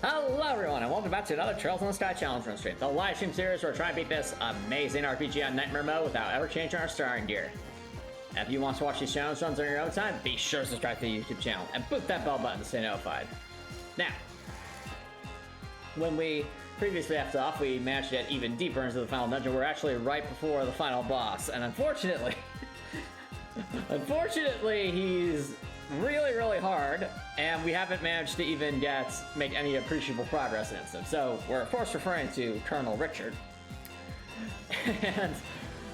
Hello everyone, and welcome back to another Trails in the Sky Challenge run stream. The live stream series where we're trying to beat this amazing RPG on Nightmare Mode without ever changing our starting gear. If you want to watch these challenge runs on your own time, be sure to subscribe to the YouTube channel and boot that bell button to stay notified. Now, when we previously left off, we managed to get even deeper into the final dungeon. We're actually right before the final boss, and unfortunately, he's really hard, and we haven't managed to even make any appreciable progress against him. So we're of course referring to Colonel Richard. And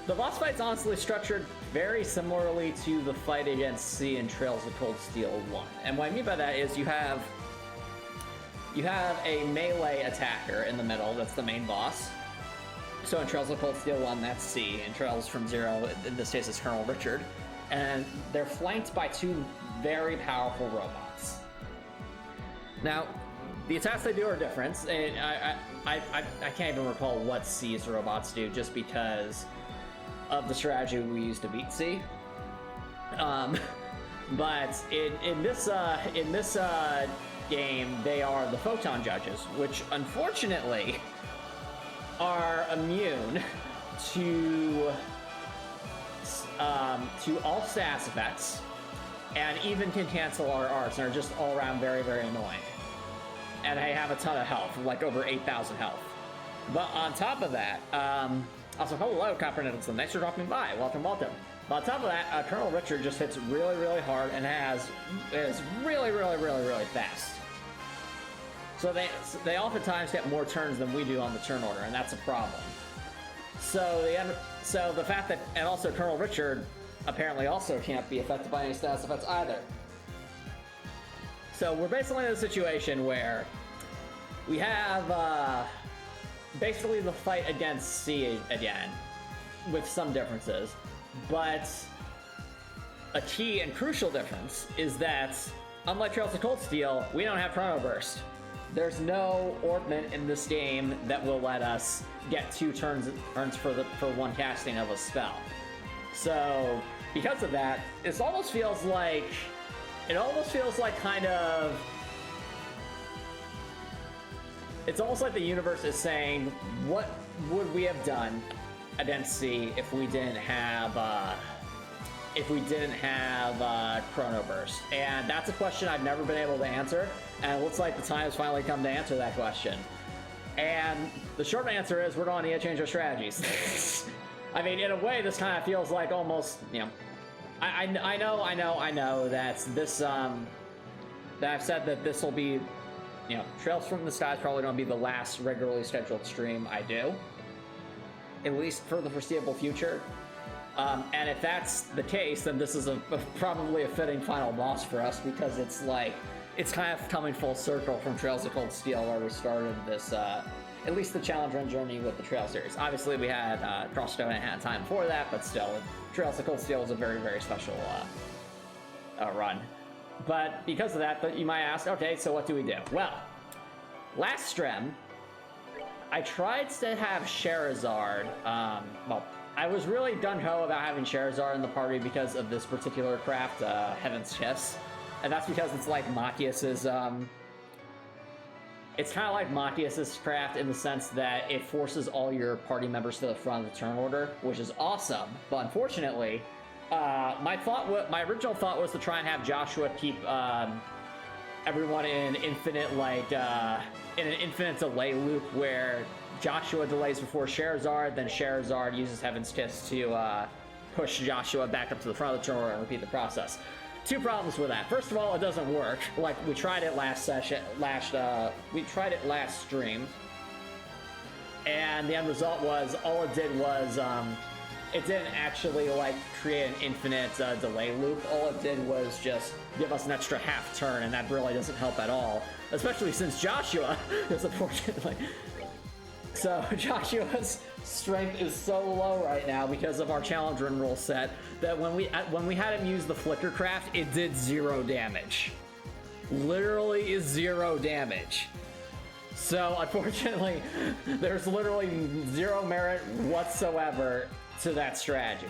the boss fight's honestly structured very similarly to the fight against C in Trails of Cold Steel 1. And what I mean by that is you have a melee attacker in the middle, that's the main boss. So in Trails of Cold Steel 1, that's C, and Trails from Zero, in this case, is Colonel Richard. And they're flanked by two very powerful robots. Now, the attacks they do are different, and I can't even recall what C's robots do just because of the strategy we used to beat C. But in this game, they are the photon judges, which unfortunately are immune to all stats effects, and even can cancel our arts, and are just all around very annoying. And I have a ton of health, like over 8,000 health. But on top of that, also hello, Copper Nicholson, thanks for dropping by, welcome. But on top of that, Colonel Richard just hits really hard and is really fast. So they oftentimes get more turns than we do on the turn order, and that's a problem. So the fact that, and also Colonel Richard apparently also can't be affected by any status effects either. So we're basically in a situation where we have basically the fight against C again, with some differences, but a key and crucial difference is that, unlike Trails of Cold Steel, we don't have Chrono Burst. There's no ornament in this game that will let us get 2 turns for one casting of a spell. So because of that, it almost feels like kind of, it's almost like the universe is saying, what would we have done against C if we didn't have Chrono Burst? And that's a question I've never been able to answer, and it looks like the time has finally come to answer that question. And the short answer is we're going to need to change our strategies. I mean, in a way, this kind of feels like almost, you know, I know that this, that I've said that this will be, you know, Trails from the Sky is probably going to be the last regularly scheduled stream I do, at least for the foreseeable future. And if that's the case, then this is probably a fitting final boss for us, because it's like, it's kind of coming full circle from Trails of Cold Steel, where we started this, at least the challenge run journey with the Trail series. Obviously, we had Crossstone and time before that, but still, Trails of Cold Steel was a very special run. But because of that, you might ask, okay, so what do we do? Well, last stream, I tried to have Sherazard, well, I was really gung-ho about having Sherazard in the party because of this particular craft, Heaven's Kiss. And that's because it's like Machias's, it's kind of like Machias's craft in the sense that it forces all your party members to the front of the turn order, which is awesome. But unfortunately, my original thought was to try and have Joshua keep everyone in infinite, like, in an infinite delay loop where Joshua delays before Sherazard, then Sherazard uses Heaven's Kiss to push Joshua back up to the front of the turn order and repeat the process. 2 problems with that. First of all, it doesn't work. Like, we tried it last stream, and the end result was, all it did was, it didn't actually, like, create an infinite delay loop. All it did was just give us an extra half turn, and that really doesn't help at all, especially since Joshua is unfortunately... So Joshua's strength is so low right now because of our challenge run rule set that when we had him use the flicker craft, it did 0 damage. Literally is 0 damage. So unfortunately, there's literally 0 merit whatsoever to that strategy.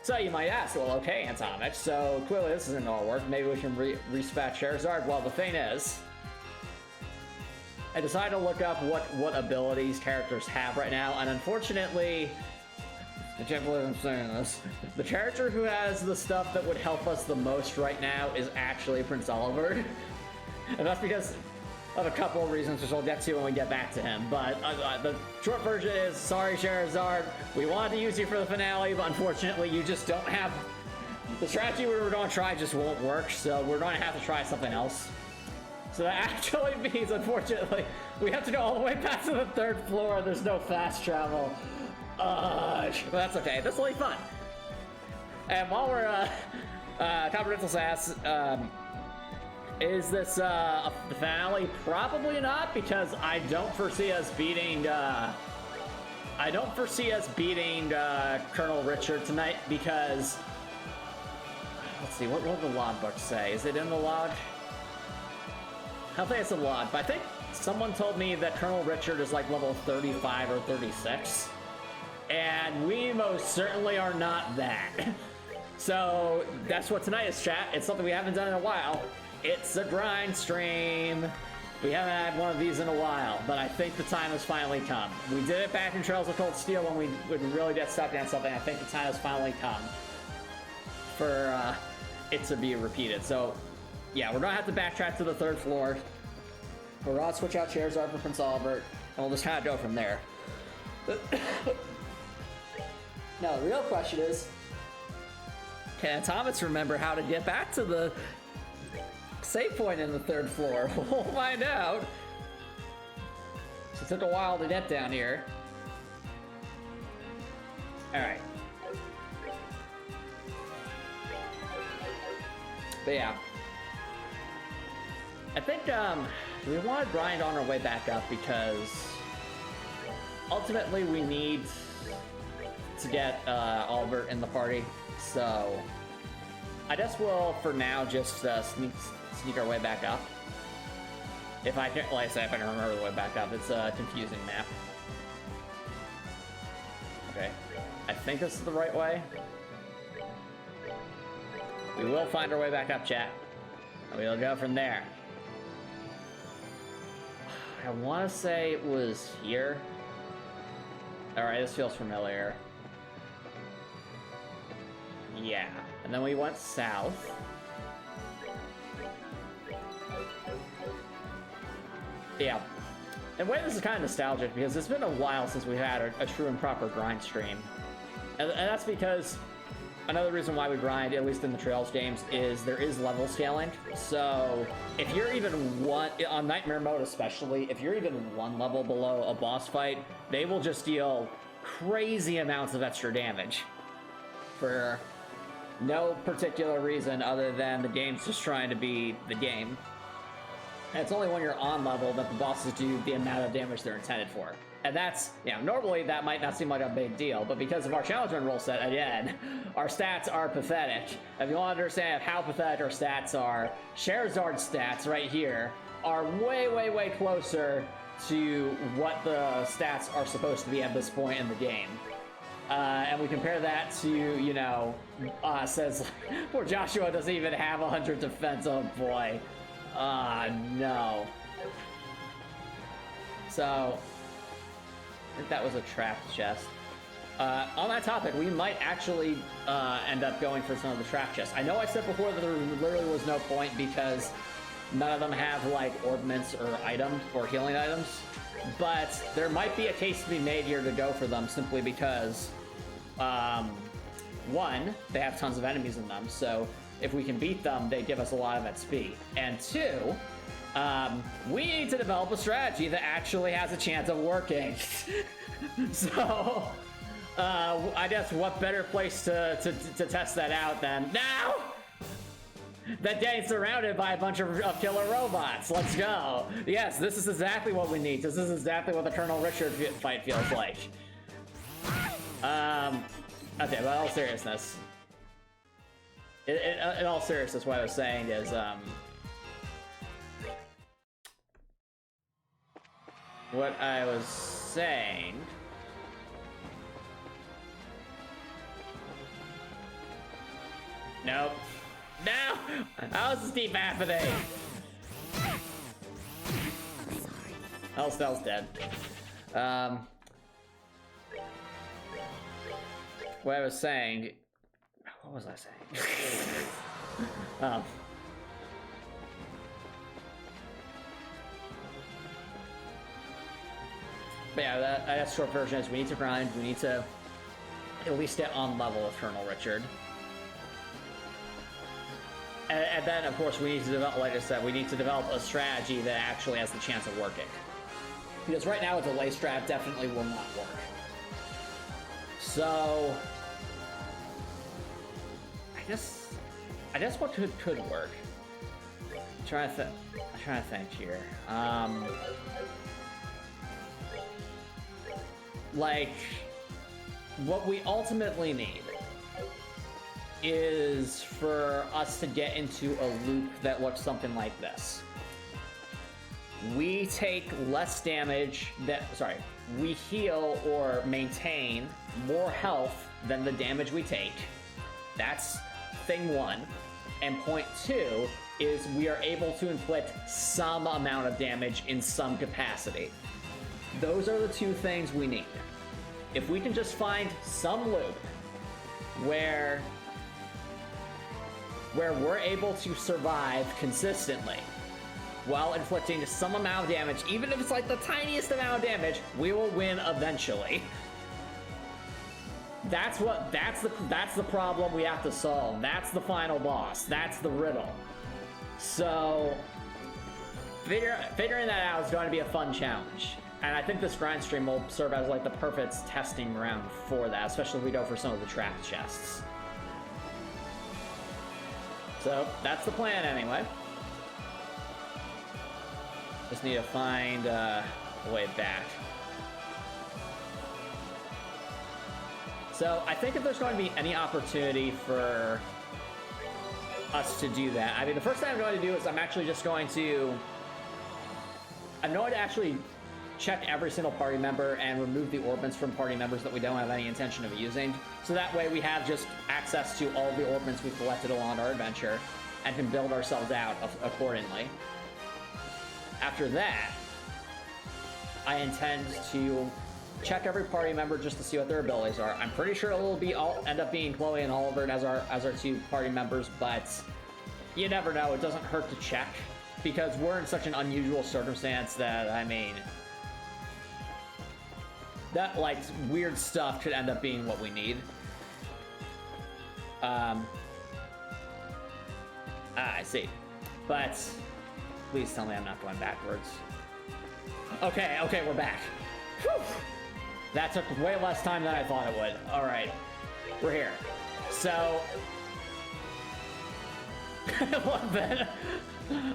So you might ask, well, okay, Atomic, so clearly this isn't gonna work. Maybe we can respec Charizard. Well, the thing is, I decided to look up what abilities characters have right now, and unfortunately, I can't believe I'm saying this, the character who has the stuff that would help us the most right now is actually Prince Oliver. And that's because of a couple of reasons, which I'll get to when we get back to him. But the short version is, sorry Charizard, we wanted to use you for the finale, but unfortunately you just don't have... The strategy we were going to try just won't work, so we're going to have to try something else. So that actually means, unfortunately, we have to go all the way back to the 3rd floor. There's no fast travel. But that's okay. This will be fun. And while we're Confidential Sass, is this the finale? Probably not, because I don't foresee us beating Colonel Richard tonight, because let's see, what will the log book say? Is it in the log? I don't think it's a log, but I think someone told me that Colonel Richard is like level 35 or 36. And we most certainly are not that. So that's what tonight is, chat. It's something we haven't done in a while. It's a grind stream. We haven't had one of these in a while, but I think the time has finally come. We did it back in Trails of Cold Steel when we really get stuck on something. I think the time has finally come for it to be repeated. So yeah, we're gonna have to backtrack to the 3rd floor. We're gonna switch out Charizard for Prince Albert, and we'll just kind of go from there. Now, the real question is, can Thomas remember how to get back to the save point in the 3rd floor? We'll find out. It took a while to get down here. Alright. But yeah. I think we want to grind on our way back up because ultimately we need to get Albert in the party. So I guess we'll, for now, just sneak our way back up. If I can, like I said, if I can remember the way back up, it's a confusing map. Okay, I think this is the right way. We will find our way back up, chat. And we'll go from there. I want to say it was here. Alright, this feels familiar. Yeah, and then we went south. Yeah. In a way, this is kind of nostalgic because it's been a while since we had a true and proper grind stream. And that's because another reason why we grind, at least in the Trails games, is there is level scaling. So if you're even one, on Nightmare mode especially, if you're even one level below a boss fight, they will just deal crazy amounts of extra damage for no particular reason other than the game's just trying to be the game. And it's only when you're on level that the bosses do the amount of damage they're intended for. And that's, you know, normally that might not seem like a big deal, but because of our challenge run rule set, again, our stats are pathetic. If you want to understand how pathetic our stats are, Charizard's stats right here are way, way, way closer to what the stats are supposed to be at this point in the game. And we compare that to, you know, says, poor Joshua doesn't even have 100 defense, oh boy. No. So, I think that was a trapped chest. On that topic, we might actually end up going for some of the trapped chests. I know I said before that there literally was no point because none of them have, like, orbments or items, or healing items. But there might be a case to be made here to go for them simply because, one, they have tons of enemies in them, so if we can beat them, they give us a lot of XP. And two, we need to develop a strategy that actually has a chance of working. So, I guess what better place to test that out than now? That getting surrounded by a bunch of killer robots. Let's go. Yes, this is exactly what we need. This is exactly what the Colonel Richard fight feels like. Okay, but in all seriousness, in all seriousness, what I was saying is, what I was saying. Nope. No! How is this keep happening? Estelle's dead. What I was saying... What was I saying? But yeah, that short version is we need to grind, we need to at least get on level with Colonel Richard. And then, of course, we need to develop, like I said, we need to develop a strategy that actually has the chance of working. Because right now, a delay strat definitely will not work. So... I guess what could work? I'm trying to think here. Like, what we ultimately need is for us to get into a loop that looks something like this. We take less damage we heal or maintain more health than the damage we take. That's thing one. And point two is we are able to inflict some amount of damage in some capacity. Those are the two things we need. If we can just find some loop where we're able to survive consistently while inflicting some amount of damage, even if it's like the tiniest amount of damage, we will win eventually. That's the problem we have to solve. That's the final boss. That's the riddle. So figuring that out is going to be a fun challenge. And I think this grind stream will serve as like the perfect testing ground for that, especially if we go for some of the trap chests. So that's the plan anyway. Just need to find a way back. So I think if there's going to be any opportunity for us to do that, I mean, the first thing I'm going to do is I'm actually going to actually check every single party member and remove the orbments from party members that we don't have any intention of using. So that way we have just access to all the orbments we've collected along our adventure and can build ourselves out accordingly. After that, I intend to check every party member just to see what their abilities are. I'm pretty sure it will end up being Chloe and Oliver as our two party members, but you never know. It doesn't hurt to check because we're in such an unusual circumstance that, I mean, that like weird stuff could end up being what we need. I see. But please tell me I'm not going backwards. Okay, we're back. Whew. That took way less time than I thought it would. All right, we're here. So,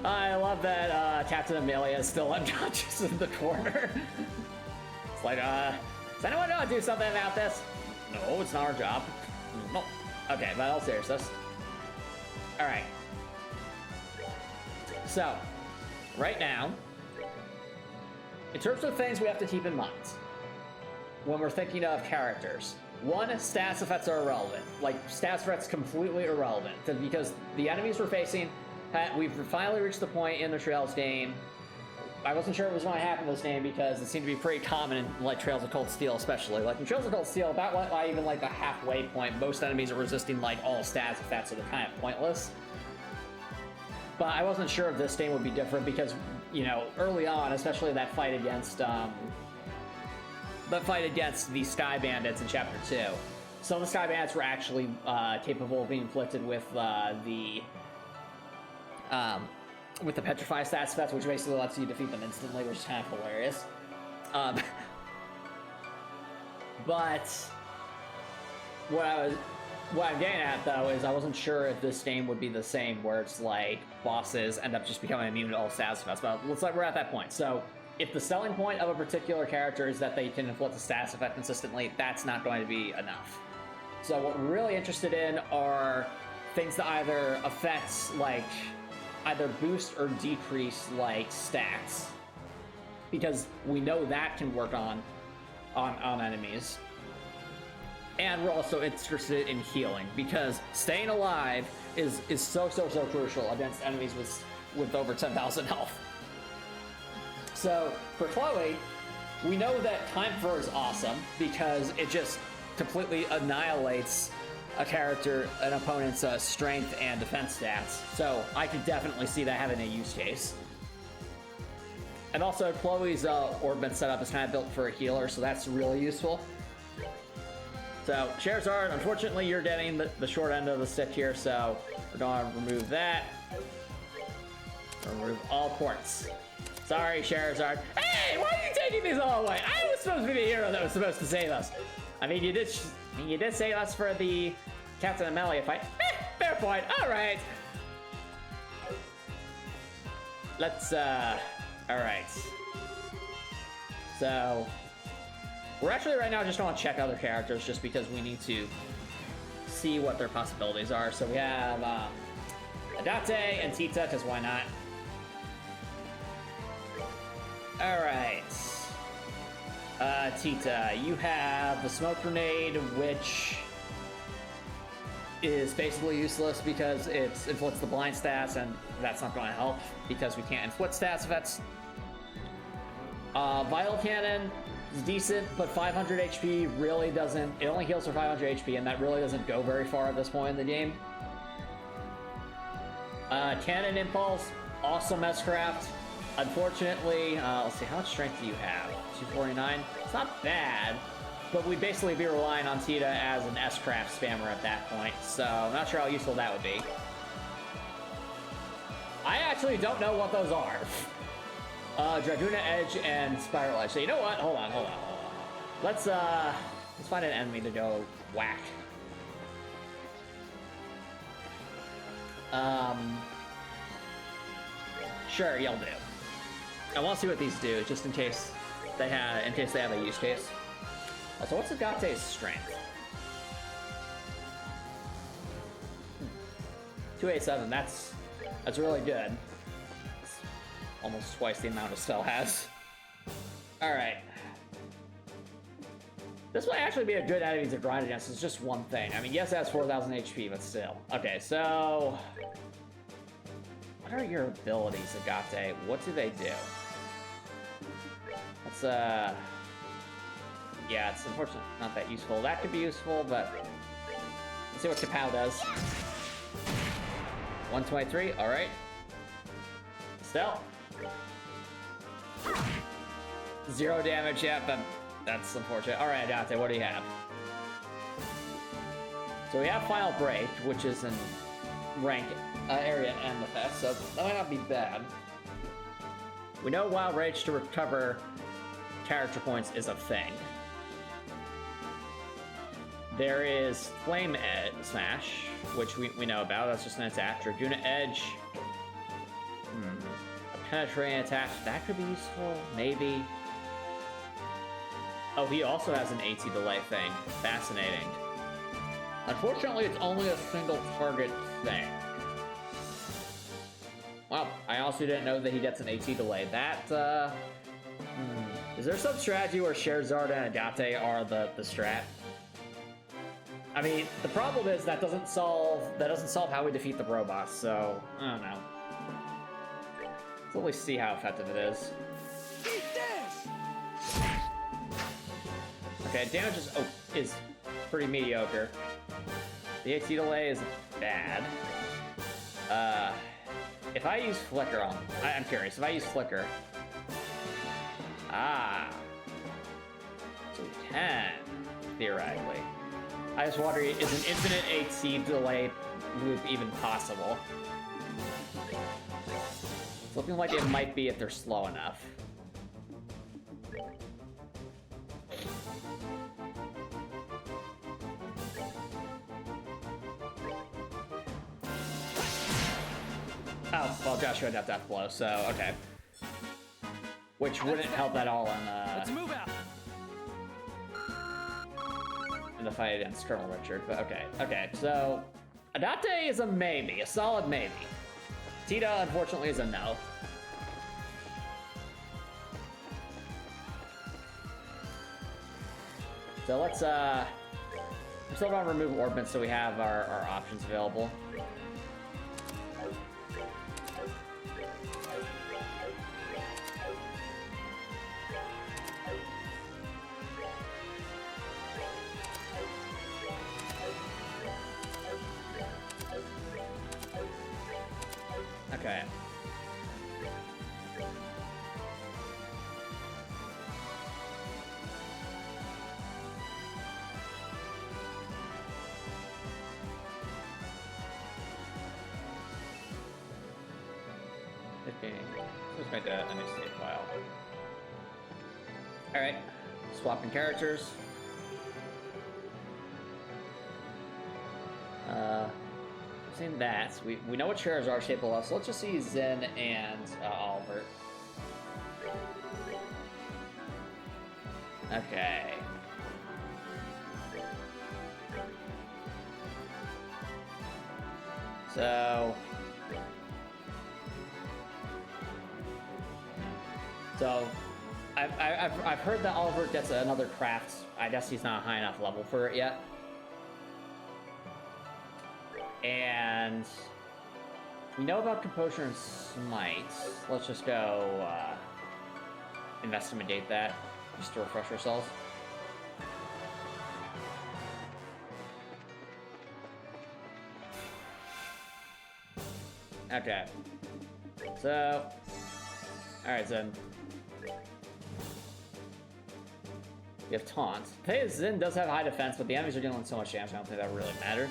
I love that Captain Amelia is still unconscious in the corner. It's like, does anyone know how to do something about this? No, it's not our job. No. Okay, but in all seriousness. All right. So, right now, in terms of things we have to keep in mind when we're thinking of characters, one, stats effects are irrelevant. Like, stats effects completely irrelevant because the enemies we're facing, we've finally reached the point in the Trails game. I wasn't sure it was going to happen in this game because it seemed to be pretty common in like Trails of Cold Steel, especially. Like in Trails of Cold Steel, about even like the halfway point, most enemies are resisting like all stats effects, so they're kind of pointless. But I wasn't sure if this game would be different because, you know, early on, especially that fight against the Sky Bandits in Chapter 2, some of the Sky Bandits were actually capable of being inflicted with the Petrify stats effect, which basically lets you defeat them instantly, which is kind of hilarious. But what I'm getting at, though, is I wasn't sure if this game would be the same, where it's like bosses end up just becoming immune to all stats effects, but looks like we're at that point. So if the selling point of a particular character is that they can inflict the stats effect consistently, that's not going to be enough. So what we're really interested in are things that either affect, like, either boost or decrease, like, stats. Because we know that can work on enemies. And we're also interested in healing, because staying alive is so crucial against enemies with over 10,000 health. So for Chloe, we know that Time Fur is awesome because it just completely annihilates an opponent's strength and defense stats. So I could definitely see that having a use case. And also Chloe's orbit setup is kind of built for a healer, so that's really useful. So Charizard, unfortunately you're getting the short end of the stick here, so we're going to remove that. Remove all ports. Sorry, Charizard. Hey, why are you taking these all away? I was supposed to be the hero that was supposed to save us. I mean, you did save us for the Captain Amelia fight. Fair point. All right. Let's, all right. So, we're actually right now just going to check other characters just because we need to see what their possibilities are. So we have Adate and Tita, because why not? All right. Tita, you have the smoke grenade, which is basically useless because it inflicts the blind stats, and that's not going to help because we can't inflict stats if that's... Vital Cannon is decent, but 500 HP really doesn't... It only heals for 500 HP, and that really doesn't go very far at this point in the game. Cannon Impulse, awesome S-Craft. Unfortunately, let's see, how much strength do you have? 249? It's not bad, but we'd basically be relying on Tita as an S-Craft spammer at that point, so I'm not sure how useful that would be. I actually don't know what those are. Draguna Edge and Spiral Edge. So you know what? Hold on. Let's find an enemy to go whack. Sure, you'll do. I want to see what these do, just in case they have a use case. Also, what's Agate's strength? 287. That's really good. It's almost twice the amount Estelle has. All right. This might actually be a good enemy to grind against. It's just one thing. I mean, yes, it has 4,000 HP, but still. Okay, so what are your abilities, Agate? What do they do? Let's, yeah, it's unfortunately not that useful. That could be useful, but let's see what Kapow does. 123, all right. Estelle. 0 damage, yeah, but that's unfortunate. All right, Agate, what do you have? So we have Final Break, which is in rank area and effect, so that might not be bad. We know Wild Rage to recover character points is a thing. There is Flame Smash, which we know about. That's just an attack. Draguna Edge. A penetrating attack. That could be useful, maybe. Oh, he also has an AT delay thing. Fascinating. Unfortunately, it's only a single target thing. Well, I also didn't know that he gets an AT delay. That, Is there some strategy where Charizard and Agate are the strat? I mean, the problem is that doesn't solve how we defeat the robots, so I don't know. Let's at least see how effective it is. Okay, damage is pretty mediocre. The AT delay is bad. If I use Flicker on... I'm curious, if I use Flicker... So we can, theoretically. I just wonder, is an infinite AT delay loop even possible? It's looking like it might be if they're slow enough. Oh, well, Joshua got Death Blow, so, okay. Which wouldn't help at all in, Let's move out. in the fight against Colonel Richard, but okay. Okay, so Adate is a maybe, a solid maybe. Tita, unfortunately, is a no. So let's, we're still gonna remove orbits so we have our options available. Okay. Let's make a new save file. Alright, swapping characters. Seen that. We know what chairs are capable of, so let's just see Zen and Oliver. Okay. So I've heard that Oliver gets another craft. I guess he's not a high enough level for it yet. And we know about Composure and Smite. Let's just go investigate that, just to refresh ourselves. Okay. So, alright, Zen. We have Taunt. Zen does have high defense, but the enemies are dealing so much damage, I don't think that would really matter.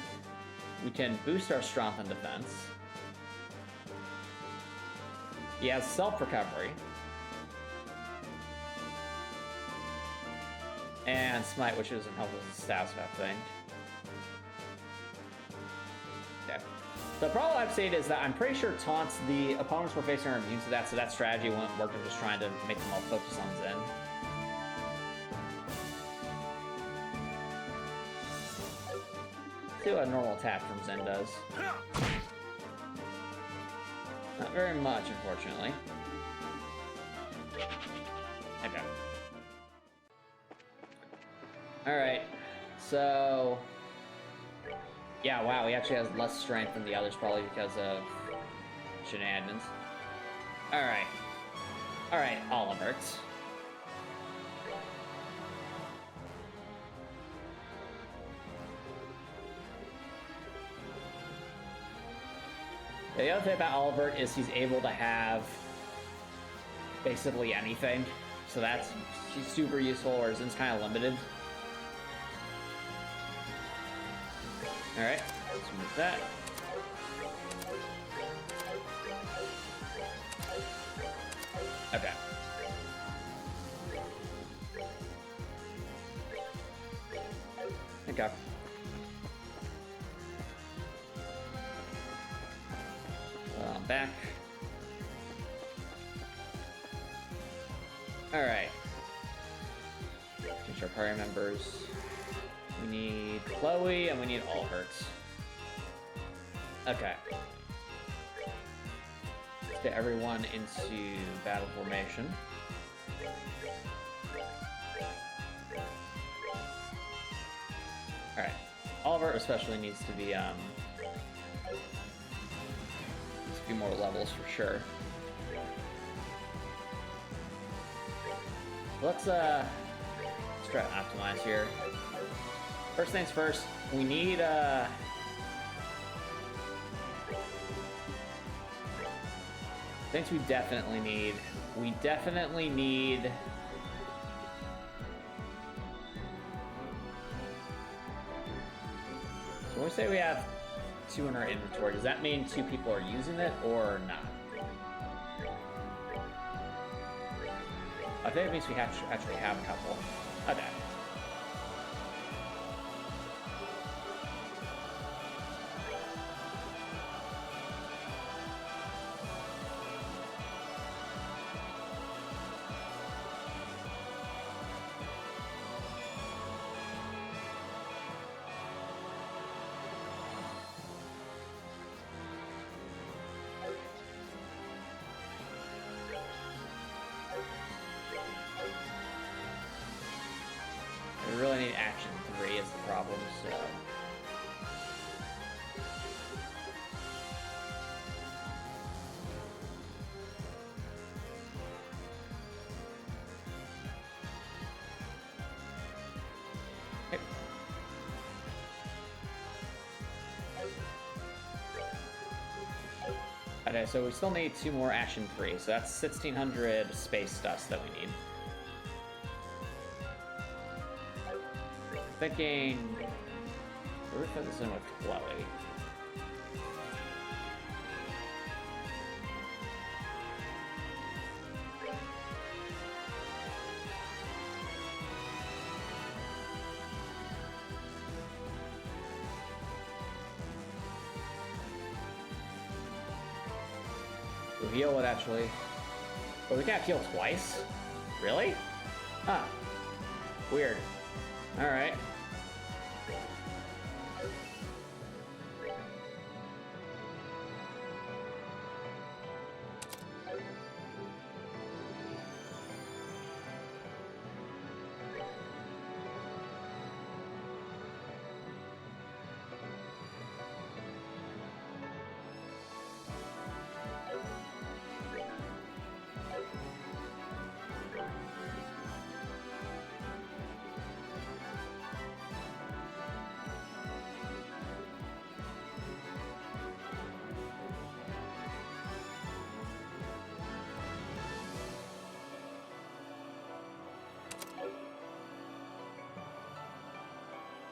We can boost our strength and defense. He has self-recovery. And Smite, which doesn't help with the status effect thing. Okay. The problem I've seen is that I'm pretty sure Taunts, the opponents we're facing are immune to that, so that strategy won't work. I'm just trying to make them all focus on Zen. See what a normal attack from Zen does. Not very much, unfortunately. Okay. Alright, so... yeah, wow, he actually has less strength than the others, probably because of shenanigans. Alright. Alright, Oliver. The other thing about Oliver is he's able to have basically anything, so he's super useful, whereas Zen's kind of limited. Alright, let's move that. Okay. Okay. Back. Alright. Change our party members. We need Chloe and we need Albert. Okay. Let's get everyone into battle formation. Alright. Oliver especially needs to be few more levels for sure. Let's try to optimize here. First things first, we need things we definitely need. We definitely need so when we say we have 2 in our inventory, does that mean 2 people are using it or not? I think it means we have to actually have a couple. Okay. We really need action 3 is the problem, so... Okay. Okay, so we still need 2 more action 3, so that's 1,600 space dust that we need. Thinking... Where do we fit this in with Chloe? We'll heal it, actually. But we can't heal twice? Really? Huh. Weird. Alright.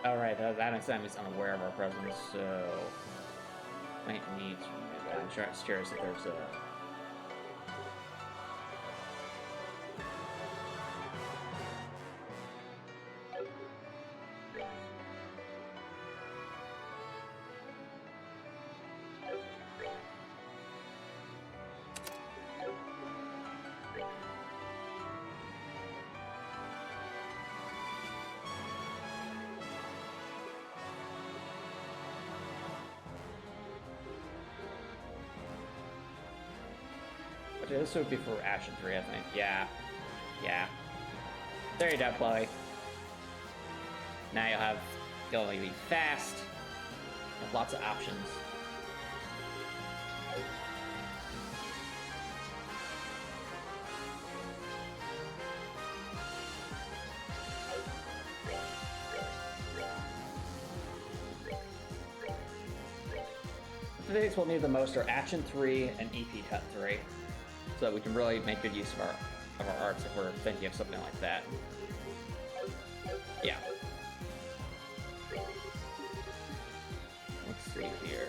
Alright, that next time is unaware of our presence, so... Might need to remove that. I'm curious if there's a... This would be for action 3, I think. Yeah. Yeah. There you go, Chloe. Now you'll be fast. Have lots of options. The things we'll need the most are action 3 and EP cut 3. So that we can really make good use of our arts if we're thinking of something like that. Yeah. Let's see here.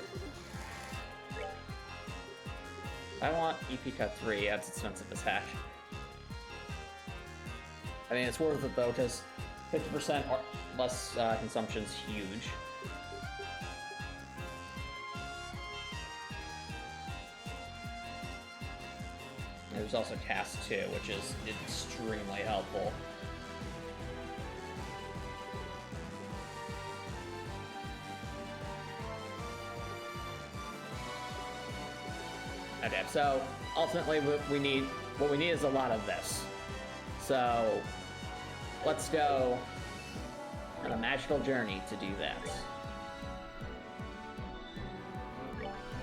I want EP Cut 3, that's expensive as heck. I mean, it's worth it though, because 50% or less consumption is huge. There's also cast 2, which is extremely helpful. Okay, so ultimately what we need is a lot of this. So let's go on a magical journey to do that.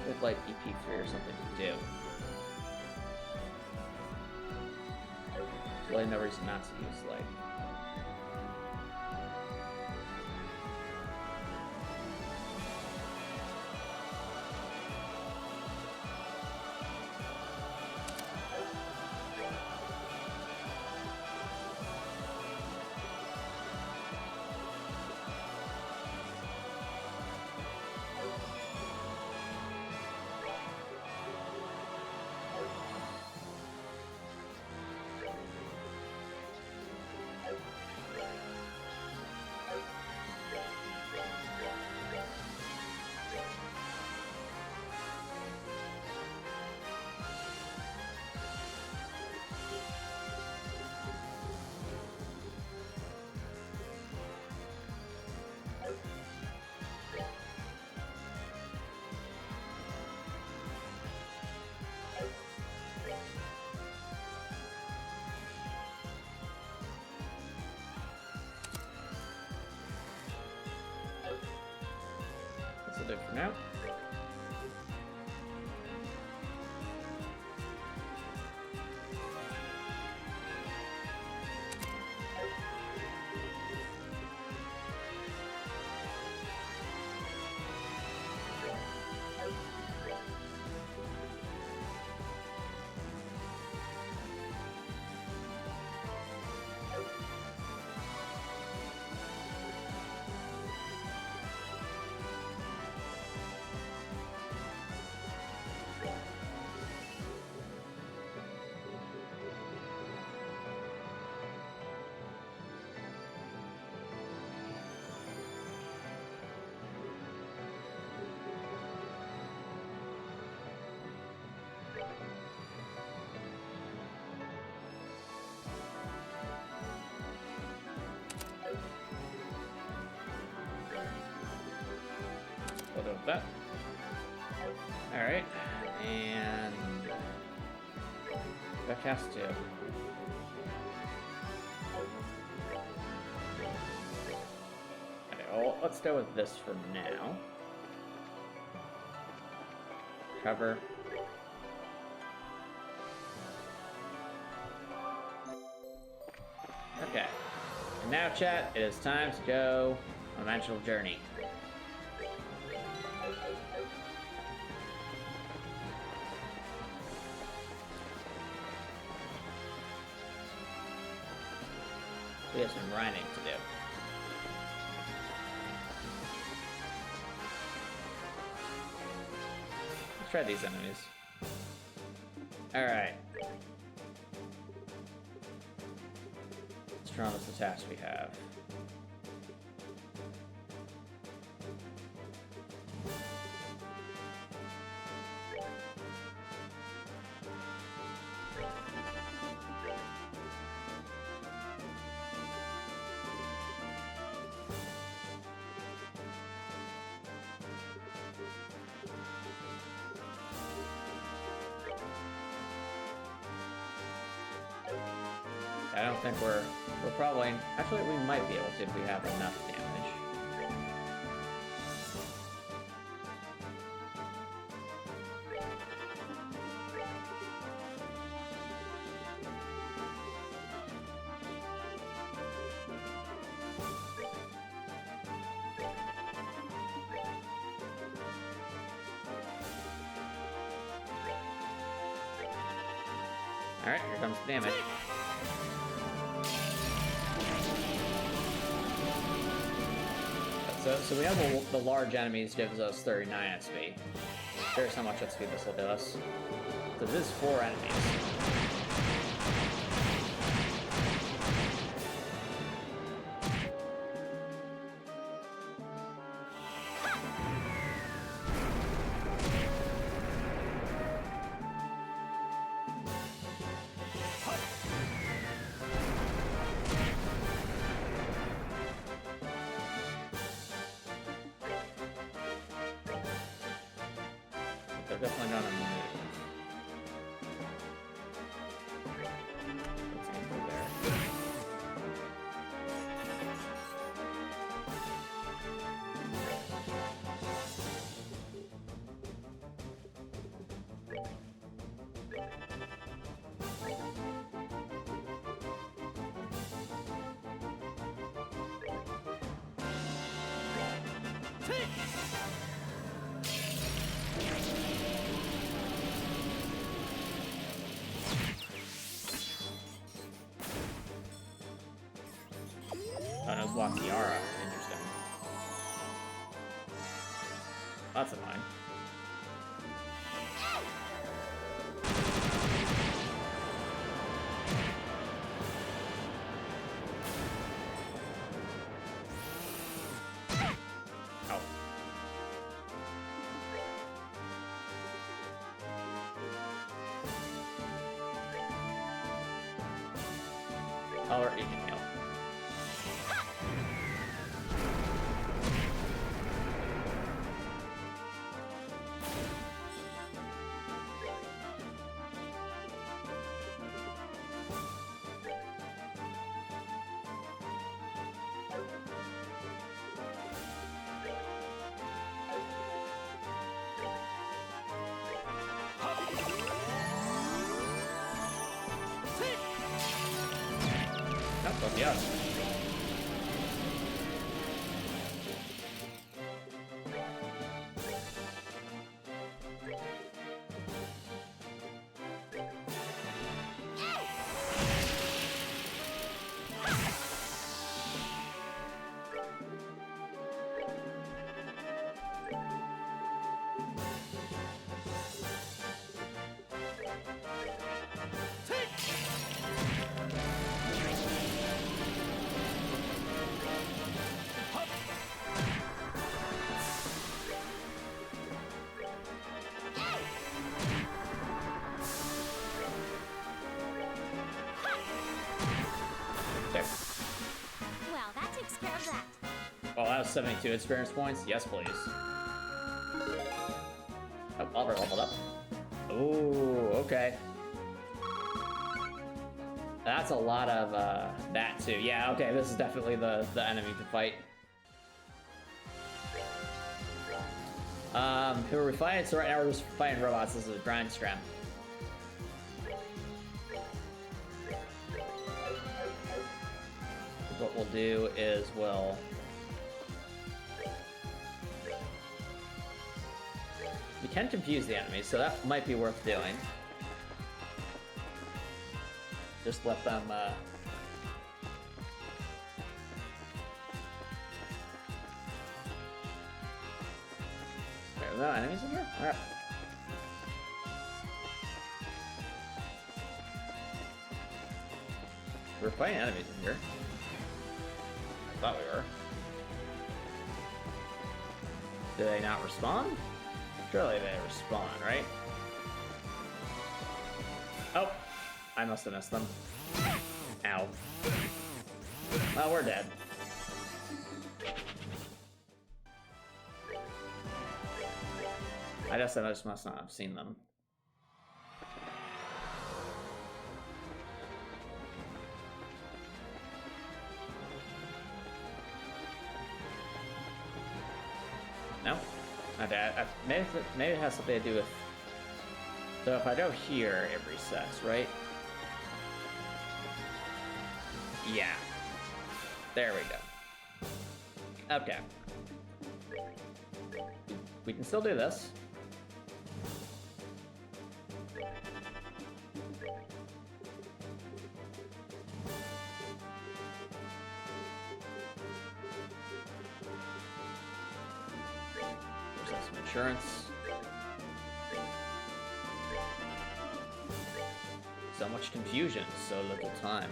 With like EP3 or something to do. Really no reason not to use light. That'll do for now. with that. Alright, and that has to. Okay, well, let's go with this for now. Cover. Okay. And now, chat, it is time to go on a magical journey. We have some rhyming to do. Let's try these enemies. Alright. Strongest attacks we have. I don't think we're probably... Actually, we might be able to if we have enough damage. Alright, here comes the damage. So we have the large enemies gives us 39 XP. Curious how much XP this will do us. So this is 4 enemies. They're definitely not a move. Let's go there. Oh, no, block the aura. Interesting. That's annoying. Oh. Or you can heal. Yeah. Well, that takes care of that. Oh, that was 72 experience points? Yes, please. Oliver leveled up. Ooh, okay. That's a lot of that too. Yeah, okay, this is definitely the enemy to fight. Who are we fighting? So right now we're just fighting robots. This is a grind scram. What we'll do is we'll... We can confuse the enemies, so that might be worth doing. Just let them, Wait, are there enemies in here? Alright. We're fighting enemies in here. I thought we were. Do they not respawn? Surely they respawn, right? Oh! I must have missed them. Ow. Well, we're dead. I just must not have seen them. No? Okay, maybe it has something to do with... So if I go here, it resets, right? Yeah. There we go. Okay. We can still do this. There's some insurance. So much confusion, so little time.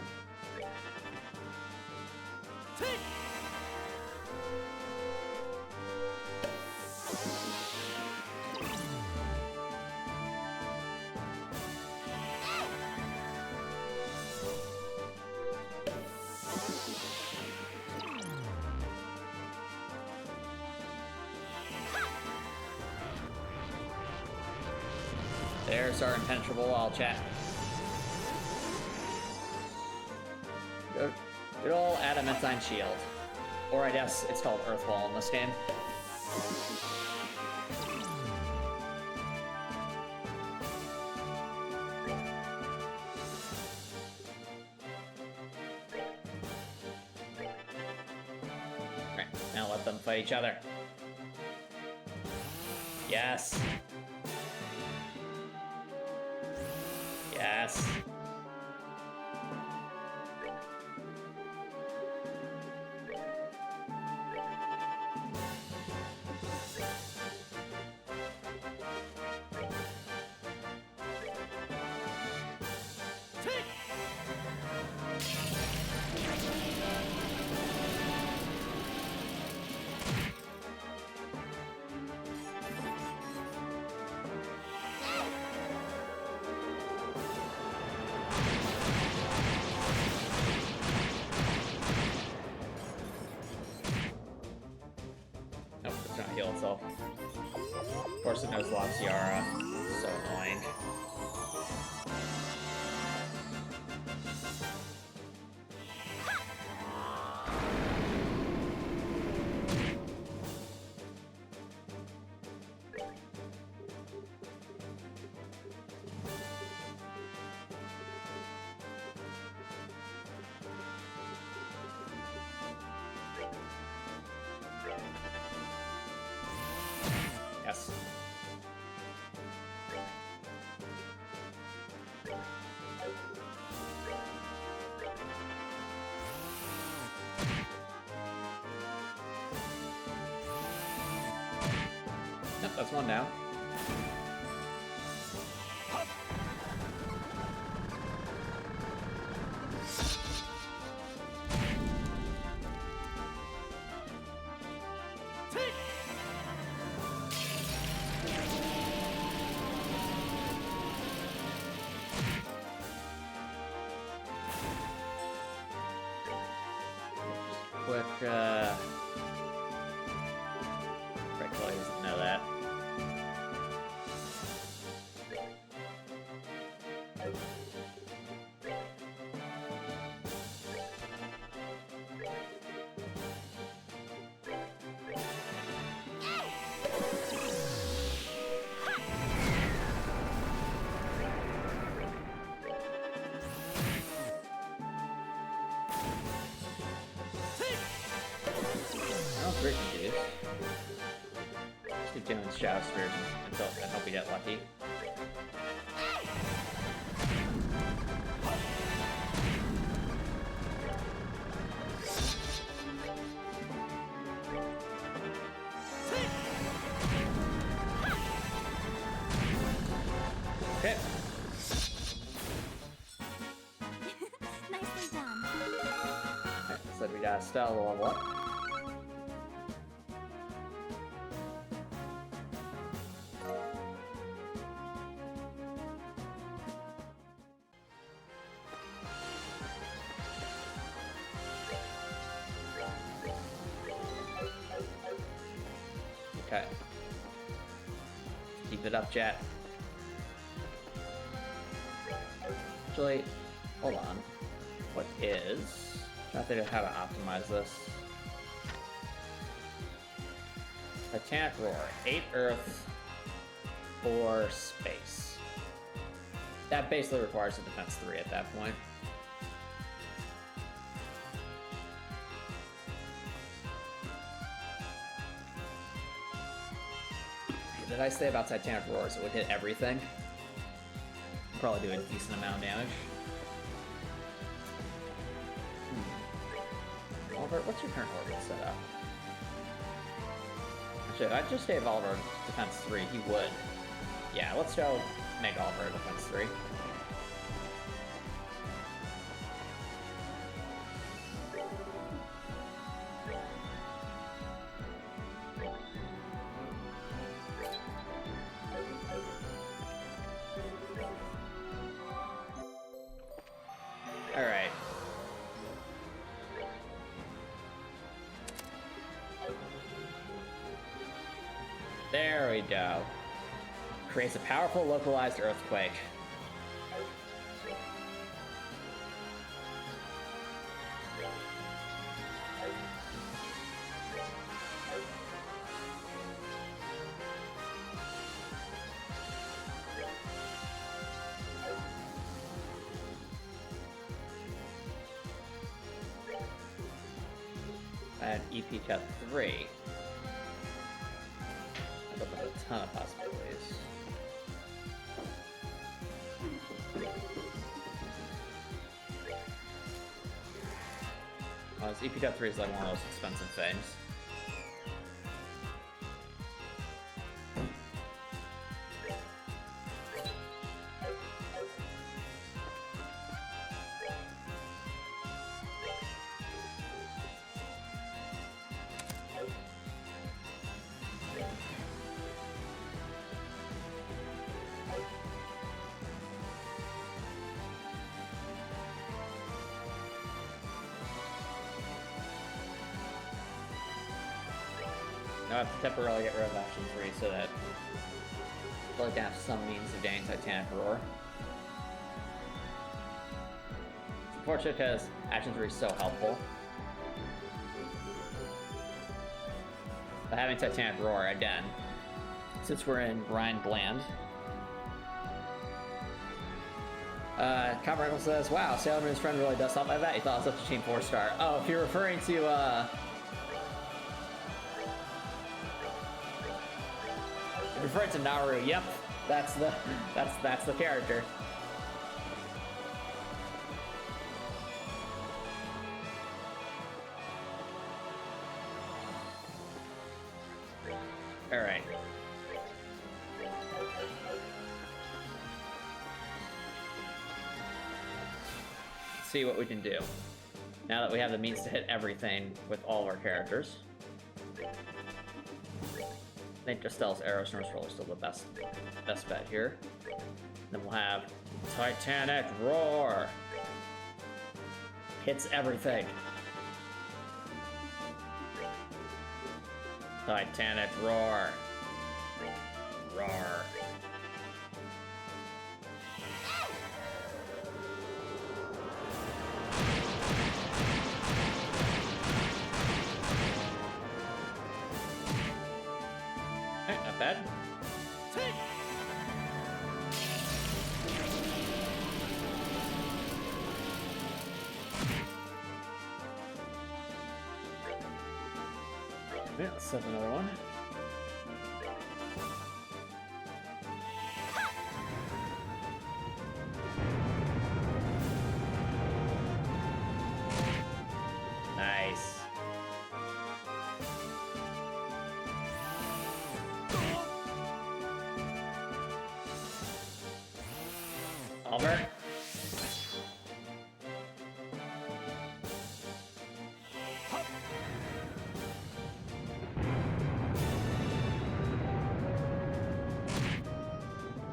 There's our impenetrable wall, chat. Good old adamantine shield. Or I guess it's called Earth Wall in this game. Right, now let them fight each other. Yes. Yes. Heal itself. Of course it knows Lost Yara. So annoying. Yes. Yep, that's one down. Quick, right click, doesn't know that. Very confused. Just keep doing Shadow Spears until I hope we get lucky. Okay. Nicely done. Alright, so we got Estelle level up. Okay. Keep it up, Jet. Actually, hold on. What is? I'm trying to think of how to optimize this. Titanic Roar. 8 Earth, 4 Space. That basically requires a defense 3 at that point. The nice thing about Titanic Roar is it would hit everything. Probably do a decent amount of damage. Oliver, what's your current orbit setup? Actually, if I just gave Oliver defense 3, he would. Yeah, let's go make Oliver defense 3. Alright. There we go. Creates a powerful localized earthquake. And EP cut 3. That opens a ton of possibilities. This EP cut 3 is like one of those expensive things. Now I have to temporarily get rid of Action 3 so that I can have some means of getting Titanic Roar. It's unfortunate because Action 3 is so helpful. But having Titanic Roar, again, since we're in Grind Bland. Comrade says, wow, Sailor Moon's friend really does something like that. He thought it was such a Team 4-star. Oh, if you're referring to, referring to Naru, yep, that's the character. All right. Let's see what we can do now that we have the means to hit everything with all of our characters. I think Estelle's Arrows Nurse Roll is still the best bet here. Then we'll have Titanic Roar. Hits everything. Titanic Roar. Roar. Not bad. Yeah, let's set another one. Nice. Over.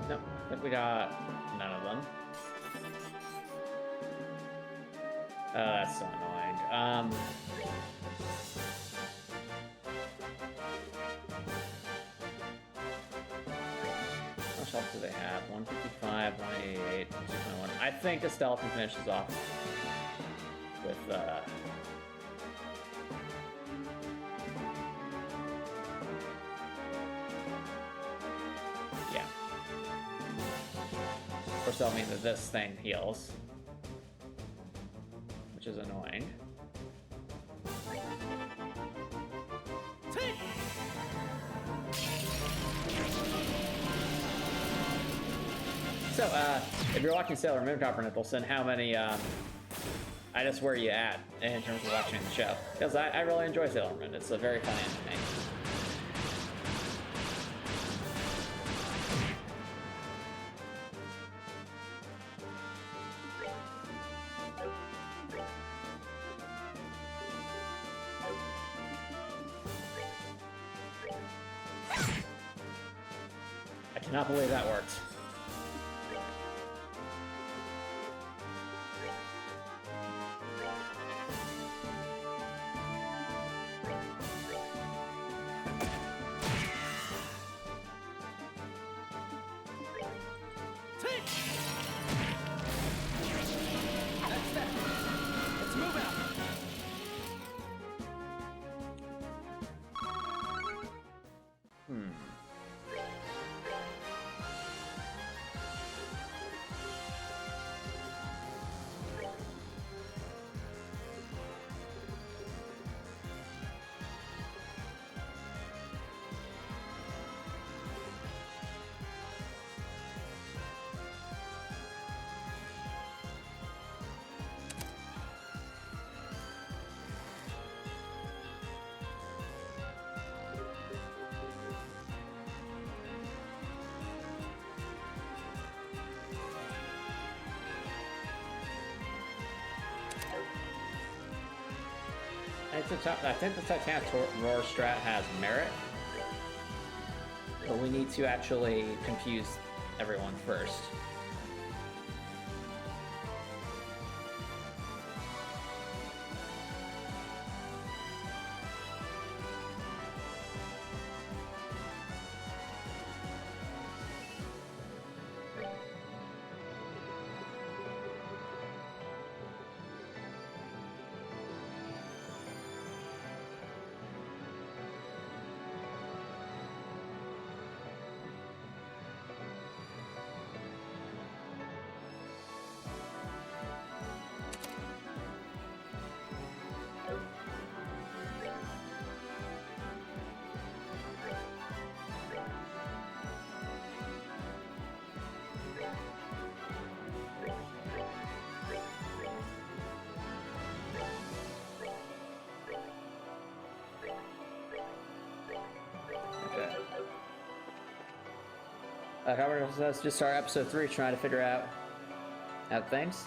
Nope, I think we got none of them. Oh, that's so annoying. How much health do they have? 155, 188, 221. I think Estelle can finish this off with, yeah. Of course, that'll mean that this thing heals, which is annoying. So, if you're watching Sailor Moon Copper Nicholson, how many, I guess where are you at in terms of watching the show? Because I really enjoy Sailor Moon. It's a very fun anime. I cannot believe that worked. I think the Titanic Roar strat has merit, but we need to actually confuse everyone first. Let's just start episode 3 trying to figure out things.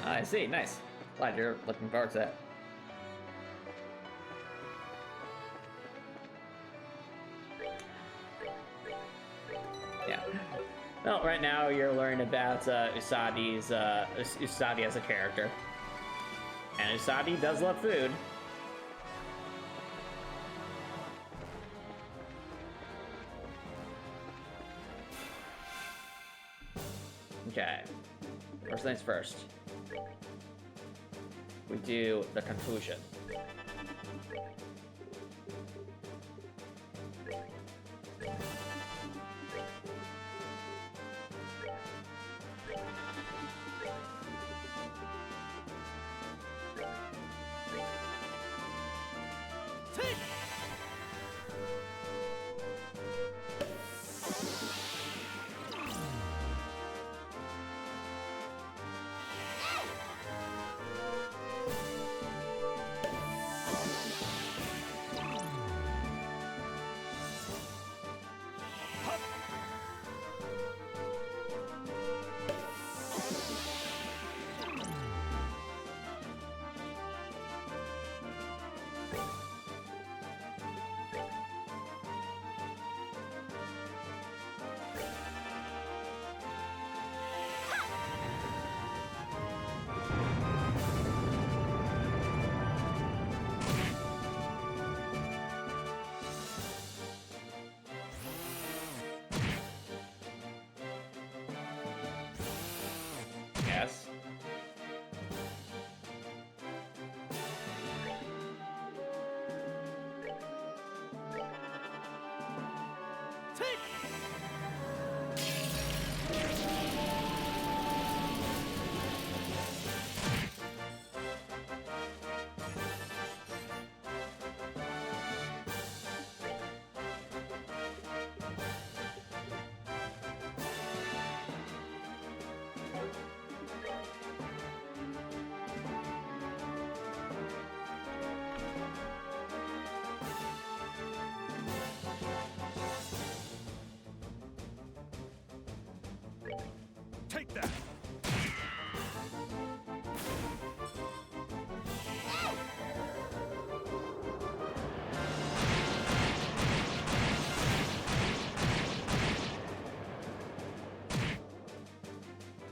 I see, nice. Glad you're looking forward to that. Yeah. Well, right now you're learning about Usagi as a character. And Usagi does love food. Okay, first things first. We do the conclusion. Take that!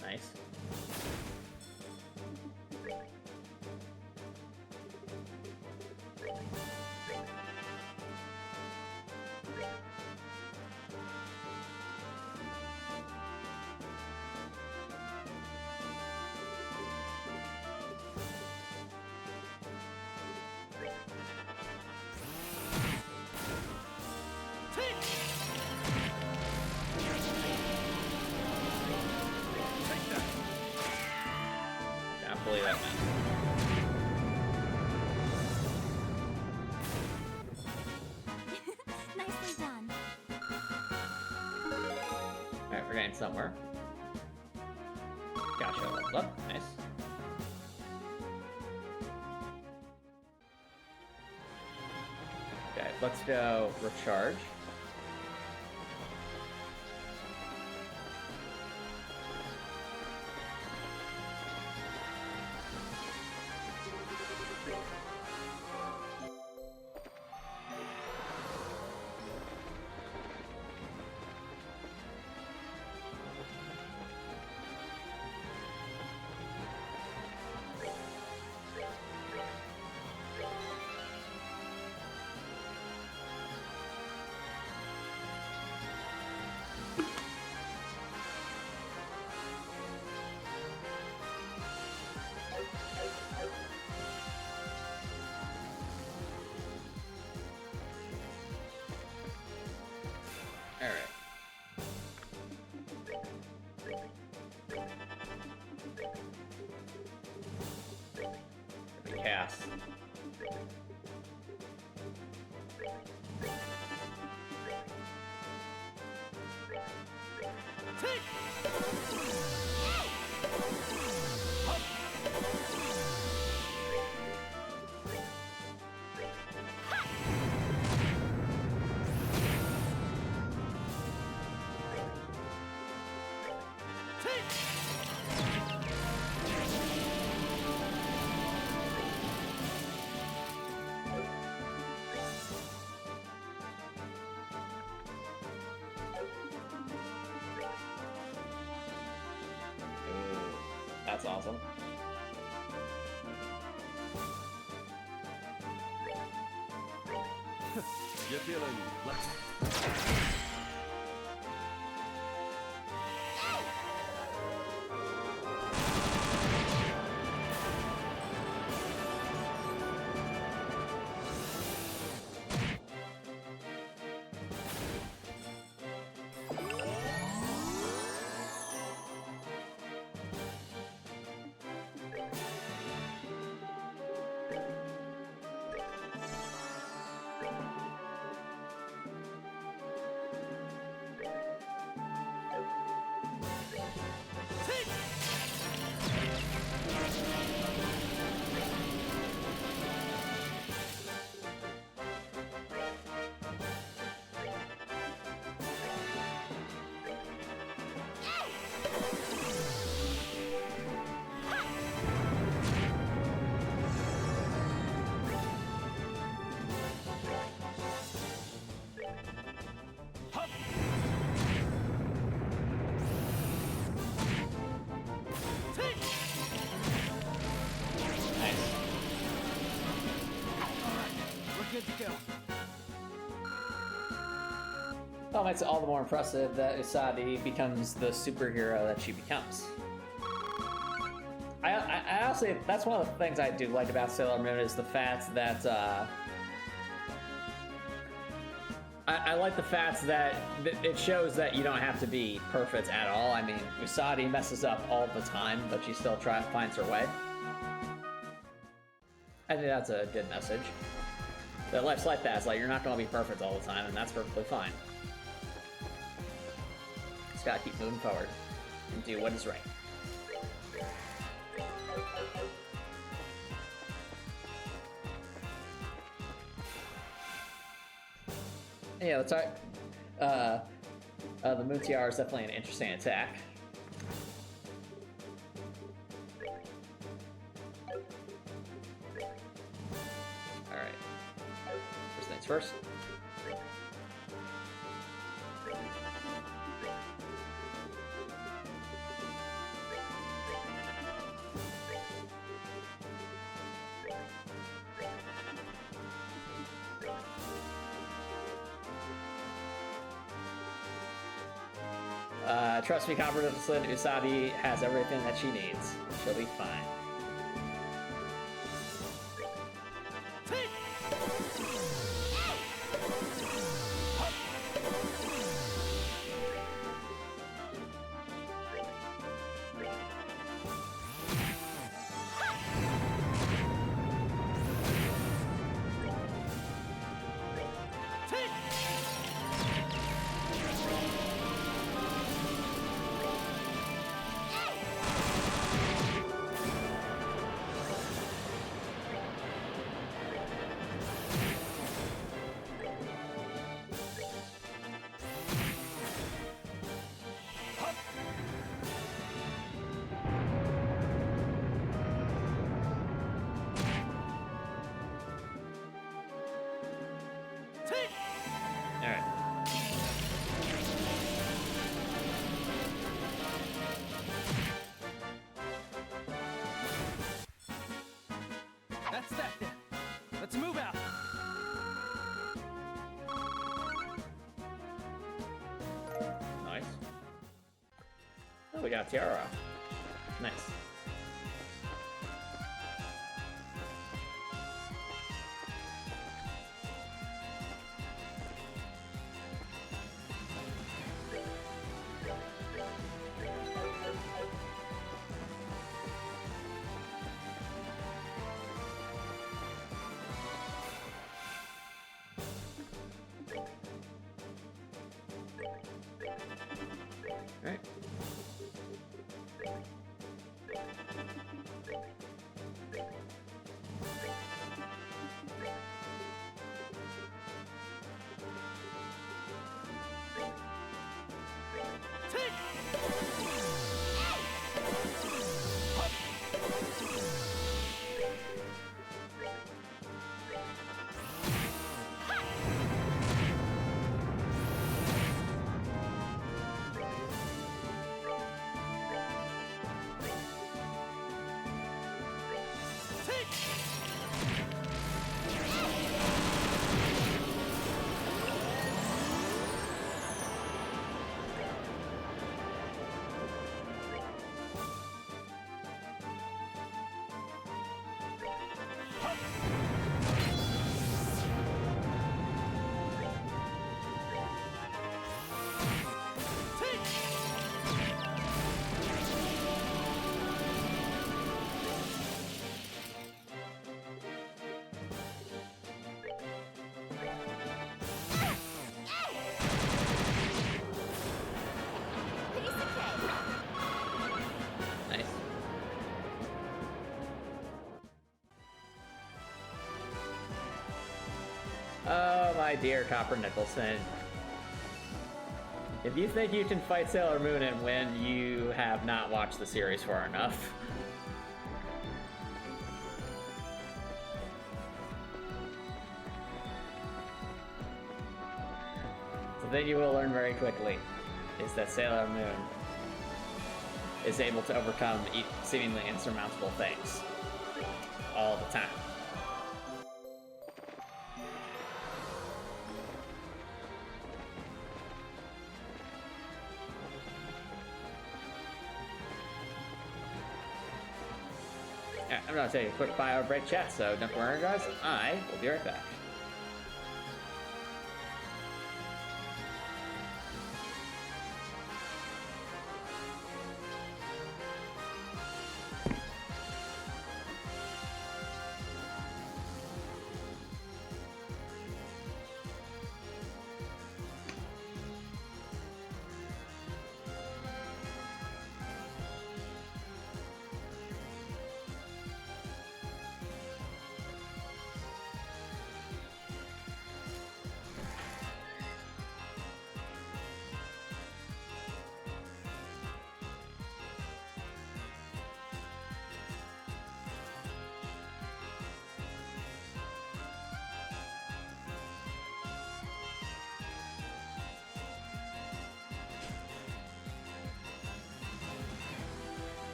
Nice. Can't believe that, man. Nicely done. Alright, we're getting somewhere. Gotcha, leveled up. Nice. Okay, let's go recharge. Alright. Cast. That's awesome. You're feeling blessed. Well, it makes it all the more impressive that Usagi becomes the superhero that she becomes. I honestly, that's one of the things I do like about Sailor Moon is the fact that I like the fact that it shows that you don't have to be perfect at all. I mean, Usagi messes up all the time, but she still finds her way. I think that's a good message. That life's like that. It's like you're not going to be perfect all the time, and that's perfectly fine. Just gotta keep moving forward and do what is right. Yeah, the Moon Tiara is definitely an interesting attack. first. Trust me, Competent Usagi has everything that she needs. She'll be fine. That's that then. Let's move out. Nice. Oh, we got Tiara. Nice. Alright. Nice. Oh, my dear Copper Nicholson. If you think you can fight Sailor Moon and win, you have not watched the series far enough. The thing you will learn very quickly is that Sailor Moon is able to overcome seemingly insurmountable things all the time. Yeah, I'm gonna take a quick bio break chat, so don't worry guys, I will be right back.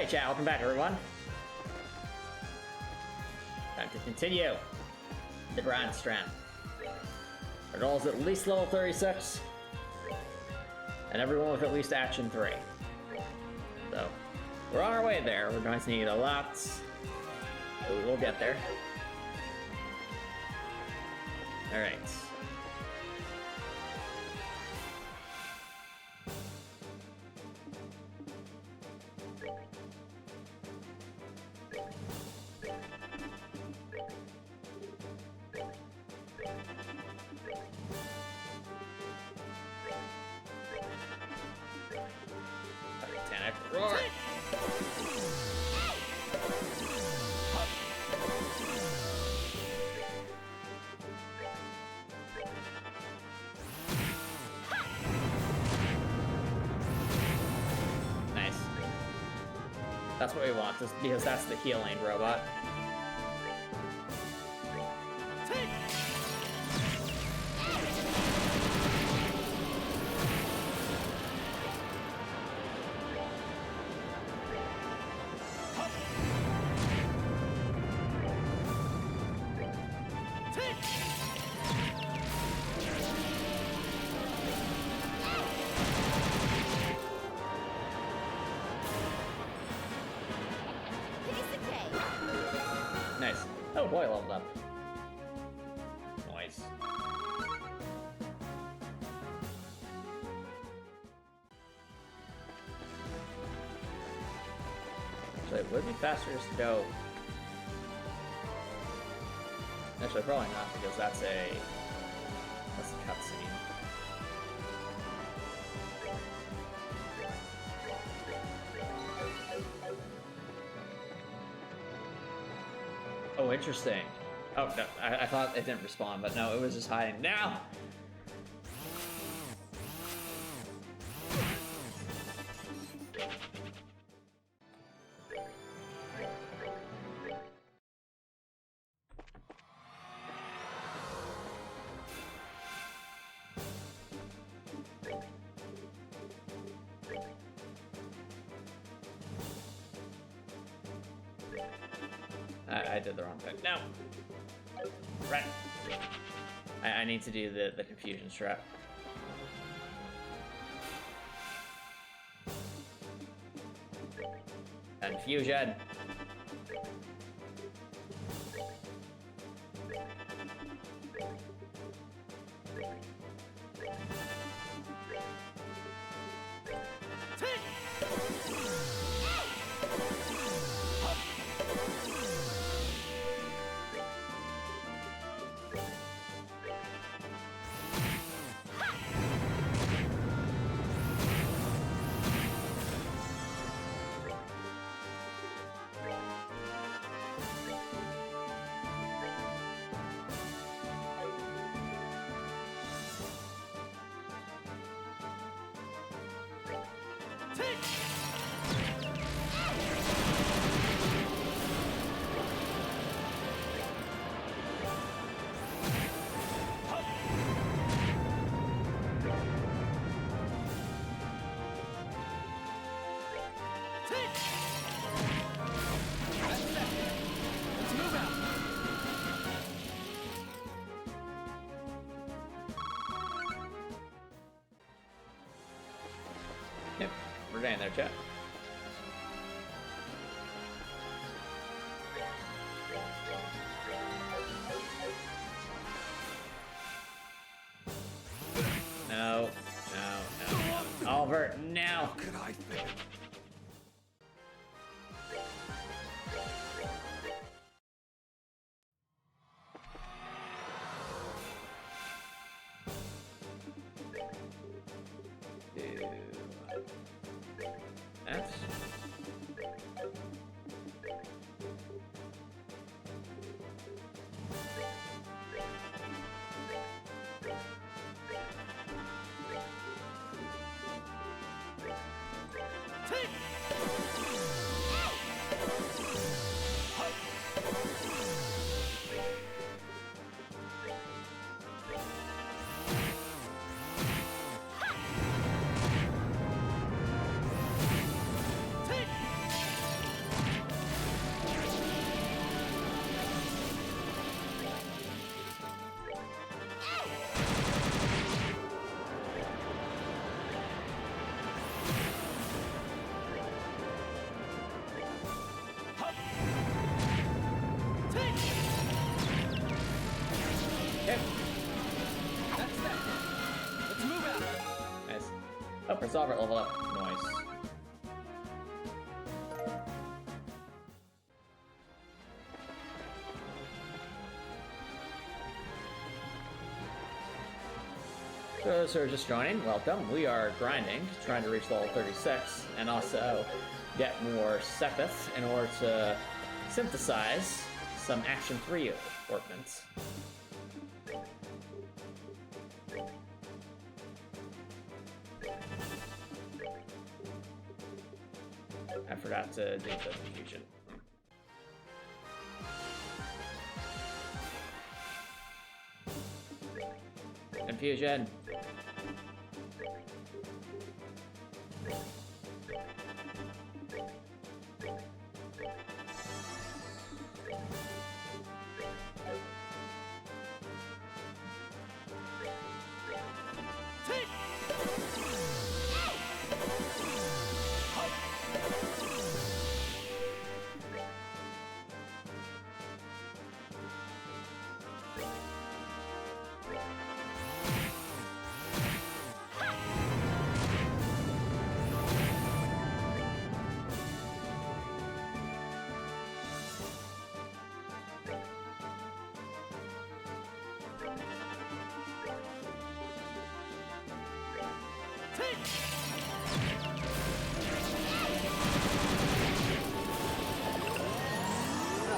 Alright, chat, welcome back, everyone. Time to continue the grind strand. Our goal is at least level 36, and everyone with at least action 3. So, we're on our way there. We're going to need a lot, but we'll get there. Alright. Titanic roar! Nice. That's what we want, just because that's the healing robot. Nice. Oh boy, leveled up. Nice. Actually, it would be faster just to go. Actually, probably not, because that's a cutscene. Oh, interesting. Oh, no, I thought it didn't respawn, but no, it was just hiding. Now! I did the wrong thing. No! Right. I need to do the confusion strat. Confusion! Yep, we're getting there, chat. No, no. Albert, no! Could I fail? Okay. That's that. Let's move out. Nice. Oh, Prince Albert level up. Nice. Those who are just joining, welcome. We are grinding, trying to reach level 36, and also get more Sepith in order to synthesize some Action 3 ordnance. I forgot to do the fusion. Confusion.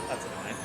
That's annoying.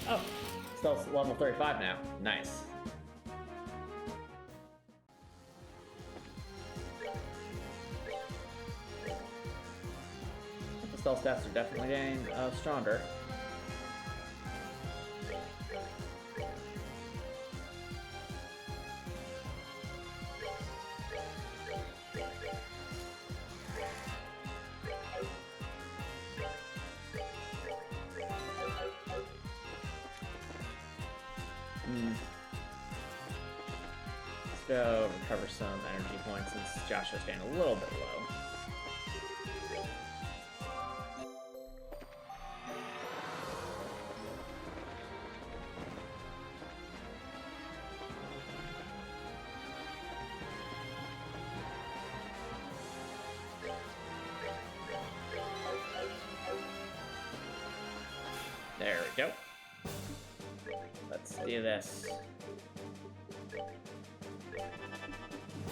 Oh, still level 35 now. Nice. The stealth stats are definitely getting stronger. Let's go recover some energy points since Joshua's getting a little bit low. There we go. Let's do this.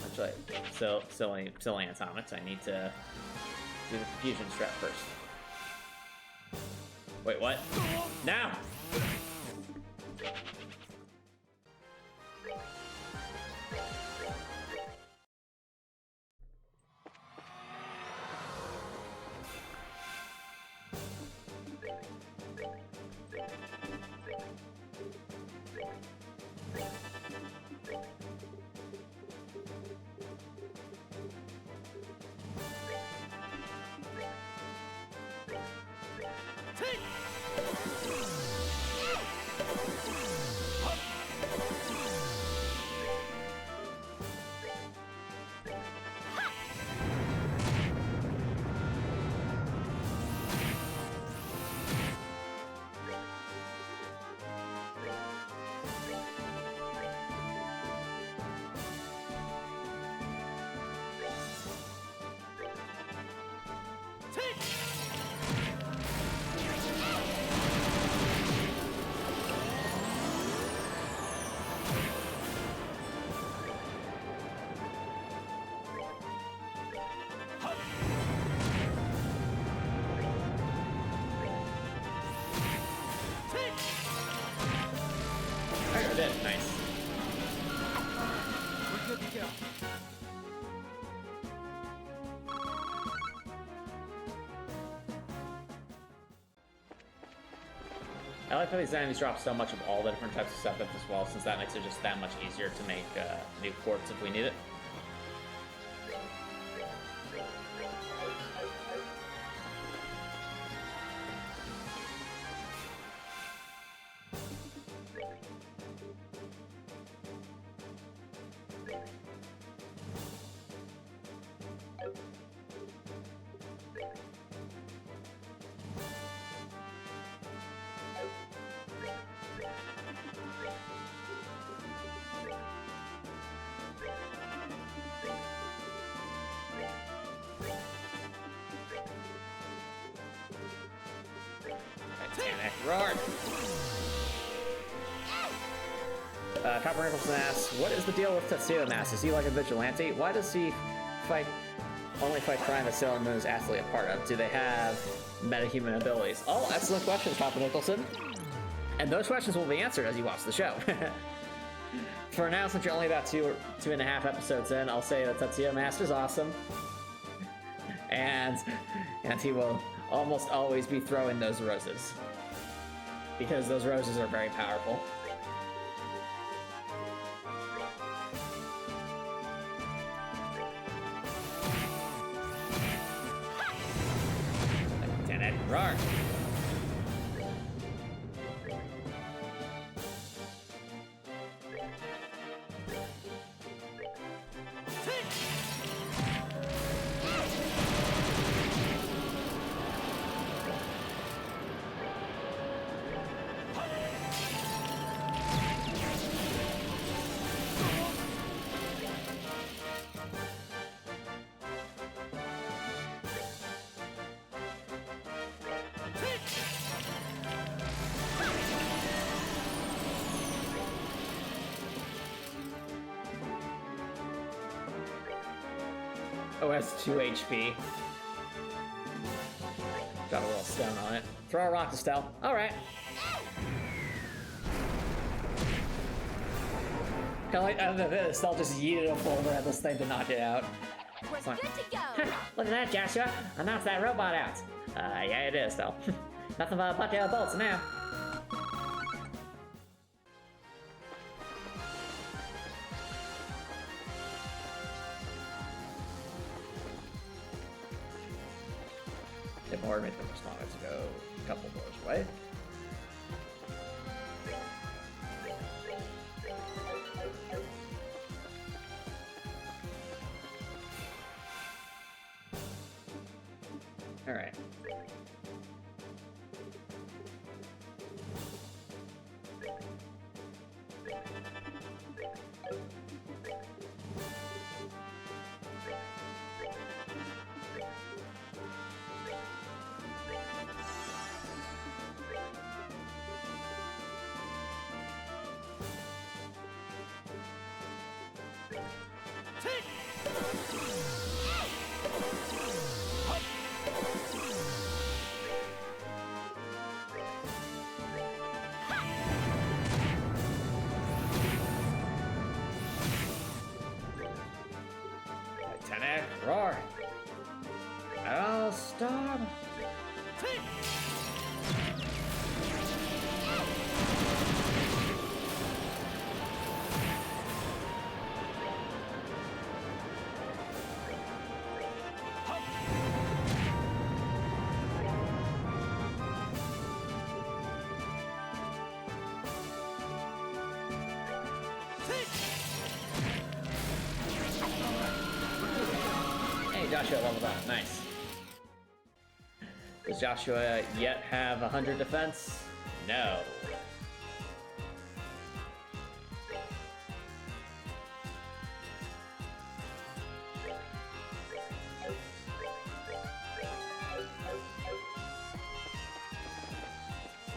Actually, still atomics. I need to do the fusion strat first. Wait, what? Now! did. Nice. We're good to go. I like how these enemies drop so much of all the different types of setups as well, since that makes it just that much easier to make new quartz if we need it. Titanic roar! Copper Nicholson asks, what is the deal with Tetsuya Mask? Is he like a vigilante? Why does he only fight crime that Sailor Moon is actually a part of? Do they have metahuman abilities? Oh, excellent question, Copper Nicholson. And those questions will be answered as you watch the show. For now, since you're only about two and a half episodes in, I'll say that Tetsuya Mask is awesome. And he will almost always be throwing those roses. Because those roses are very powerful. Titanic roar! Oh, has 2 HP. Got a little stone on it. Throw a rock, Estelle. Alright. Kinda like, Estelle just yeeted a boulder at this thing to knock it out. We're Fine. good to go. Look at that, Joshua. I knocked that robot out. Yeah, it is, though. Nothing but a bucket of bolts now. Or made them respond to go a couple doors away. All right. Titanic roar! I'll stop! Joshua leveled up. Nice. Does Joshua yet have 100 defense? No.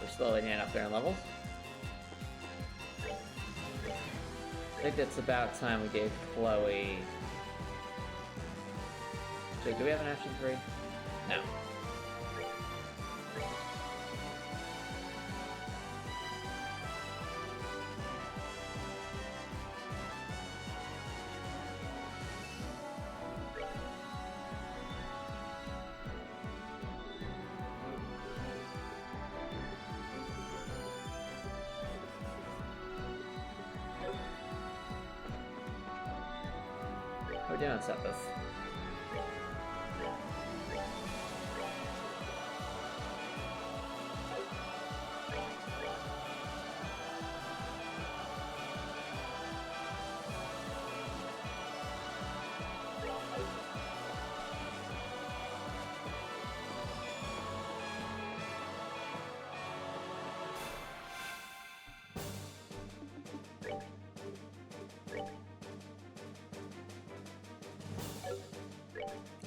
We're slowly getting up there in levels. I think it's about time we gave Chloe... So, do we have an action 3? No. How we doing, Sepith?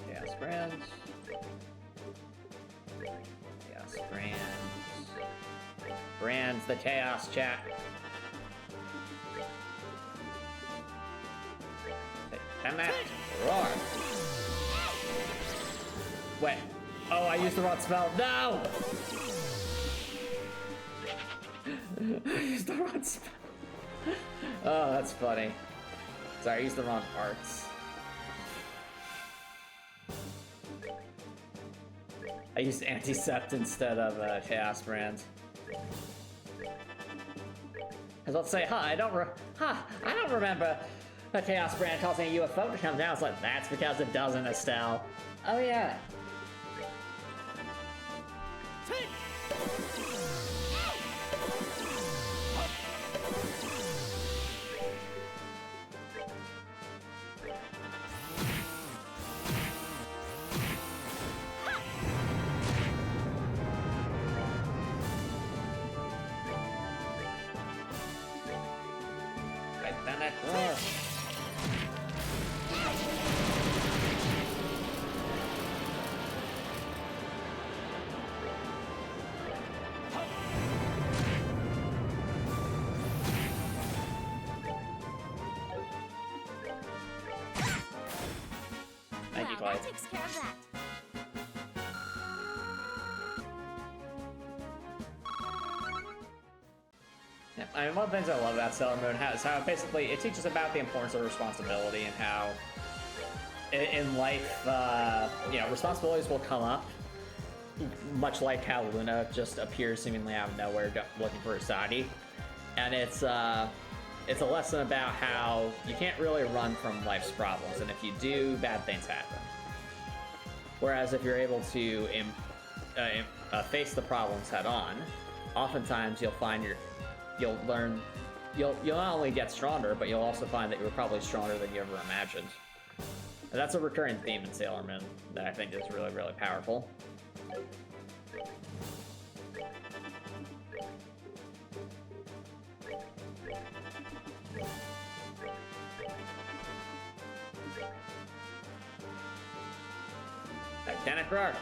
Chaos Brands. Chaos Brands. Brands the Chaos chat. Damn that. Roar. Wait. Oh, I used the wrong spell. No! I used the wrong spell. Oh, that's funny. Sorry, I used the wrong parts. I used Anticept instead of Chaos Brand. I was about to say, I don't remember a Chaos Brand causing a UFO to come down. It's like, that's because it doesn't, Estelle. Oh yeah. Thank you, Clyde. That takes care of that. Yeah, I mean, one of the things I love about Sailor Moon is how basically it teaches about the importance of responsibility and how in life, you know, responsibilities will come up, much like how Luna just appears seemingly out of nowhere looking for Usagi. And it's a lesson about how you can't really run from life's problems, and if you do, bad things happen. Whereas if you're able to face the problems head on, oftentimes you'll find you'll not only get stronger, but you'll also find that you were probably stronger than you ever imagined. And that's a recurring theme in Sailor Moon that I think is really, really powerful. Titanic Roar!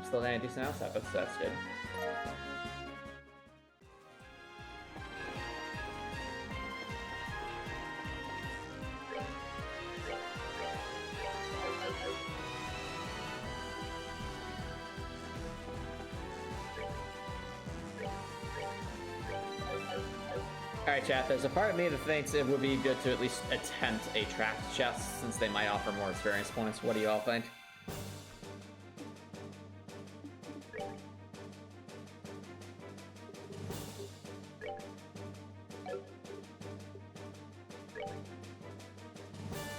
Still getting a decent house up, so that's good. Alright chat, there's a part of me that thinks it would be good to at least attempt a tracked chest since they might offer more experience points. What do you all think?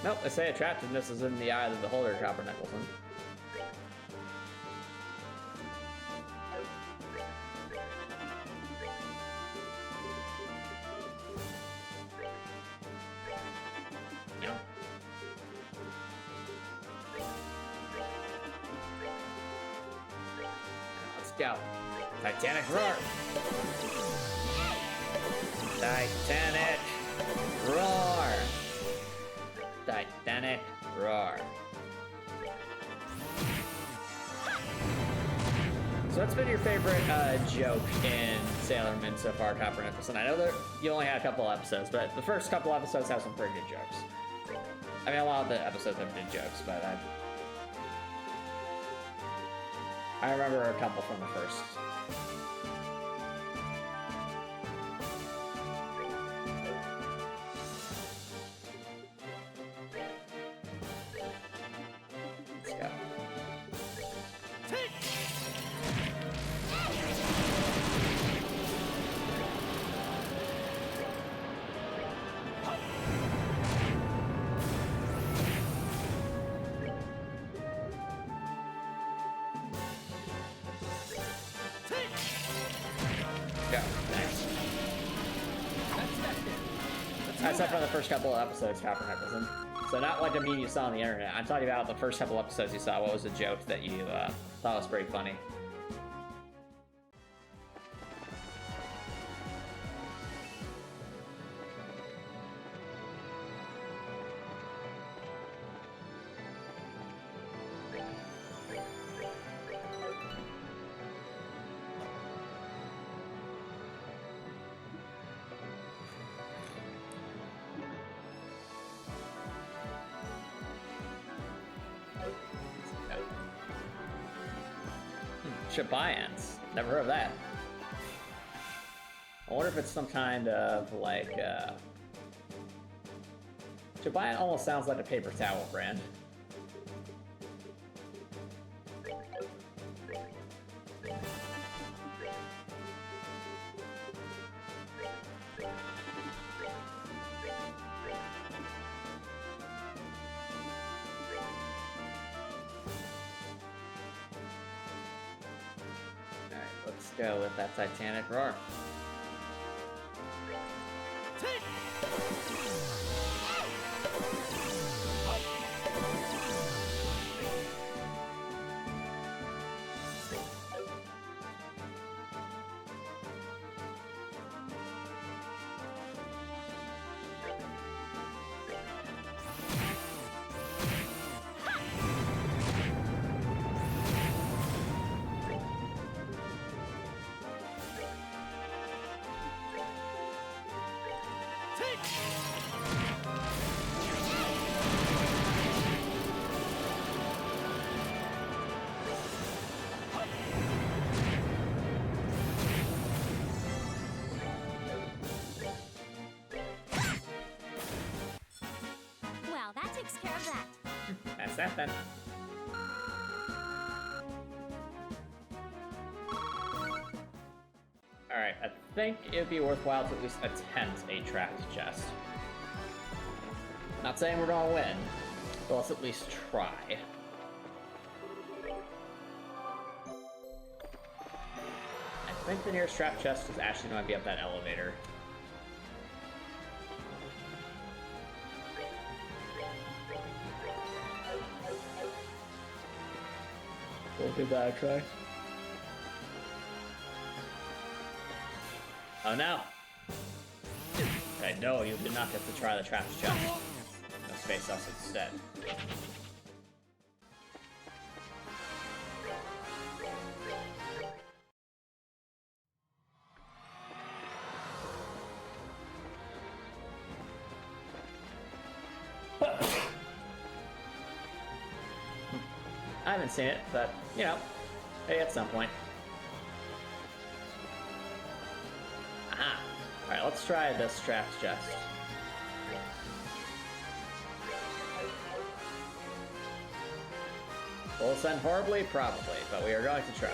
Nope, they say attractiveness is in the eye of the beholder, Copper Nicholson. No. Go. Titanic roar. Titanic roar. Titanic roar. So what's been your favorite joke in Sailor Moon so far, Copper Nichols? And I know that you only had a couple episodes, but the first couple episodes have some pretty good jokes. I mean, a lot of the episodes have good jokes, but I remember a couple from the first. Let's go. Go. Nice. Except for the first couple of episodes, Copper Nichols. So not like a meme you saw on the internet. I'm talking about the first couple episodes you saw. What was a joke that you thought was pretty funny? Shabayans. Never heard of that. I wonder if it's some kind of like Shabayan almost sounds like a paper towel brand. Let's go with that Titanic roar. Well, that takes care of that. That's that then. Alright, I think it would be worthwhile to at least attempt a trapped chest. Not saying we're gonna win, but let's at least try. I think the nearest trapped chest is actually gonna be up that elevator. We'll give that a try. Oh no! Okay, no, you did not get to try the trapped chest. Let's face us instead. I haven't seen it, but, you know, maybe at some point. Aha! Alright, let's try this trapped chest. Will it end horribly? Probably, but we are going to try.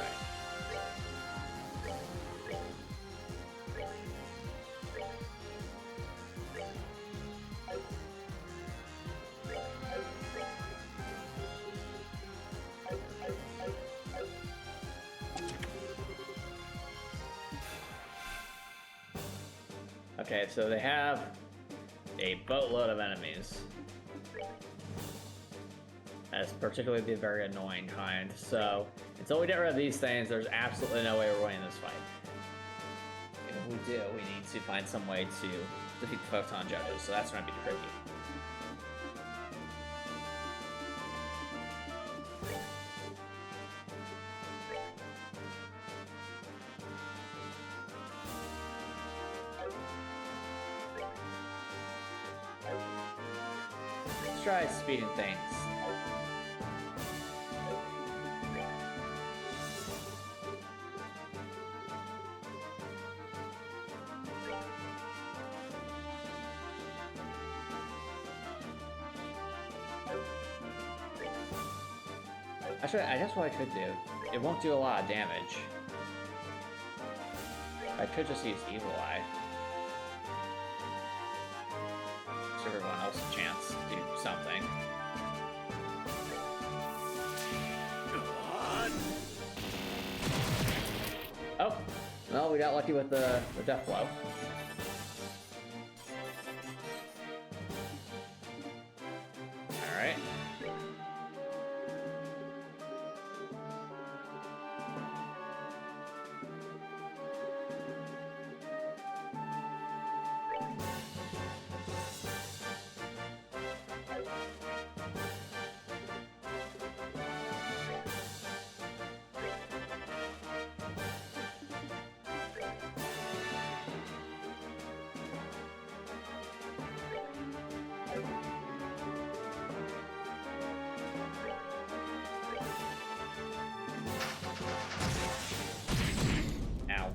Okay, so they have a boatload of enemies. That's particularly the very annoying kind. So Until we get rid of these things, there's absolutely no way we're winning this fight. If we do, we need to find some way to defeat the photon judges, so that's going to be tricky. Let's try speeding things. Actually, I guess what I could do, it won't do a lot of damage. I could just use Evil Eye. Give everyone else a chance to do something. Oh, well, we got lucky with the death blow. Alright. Ow.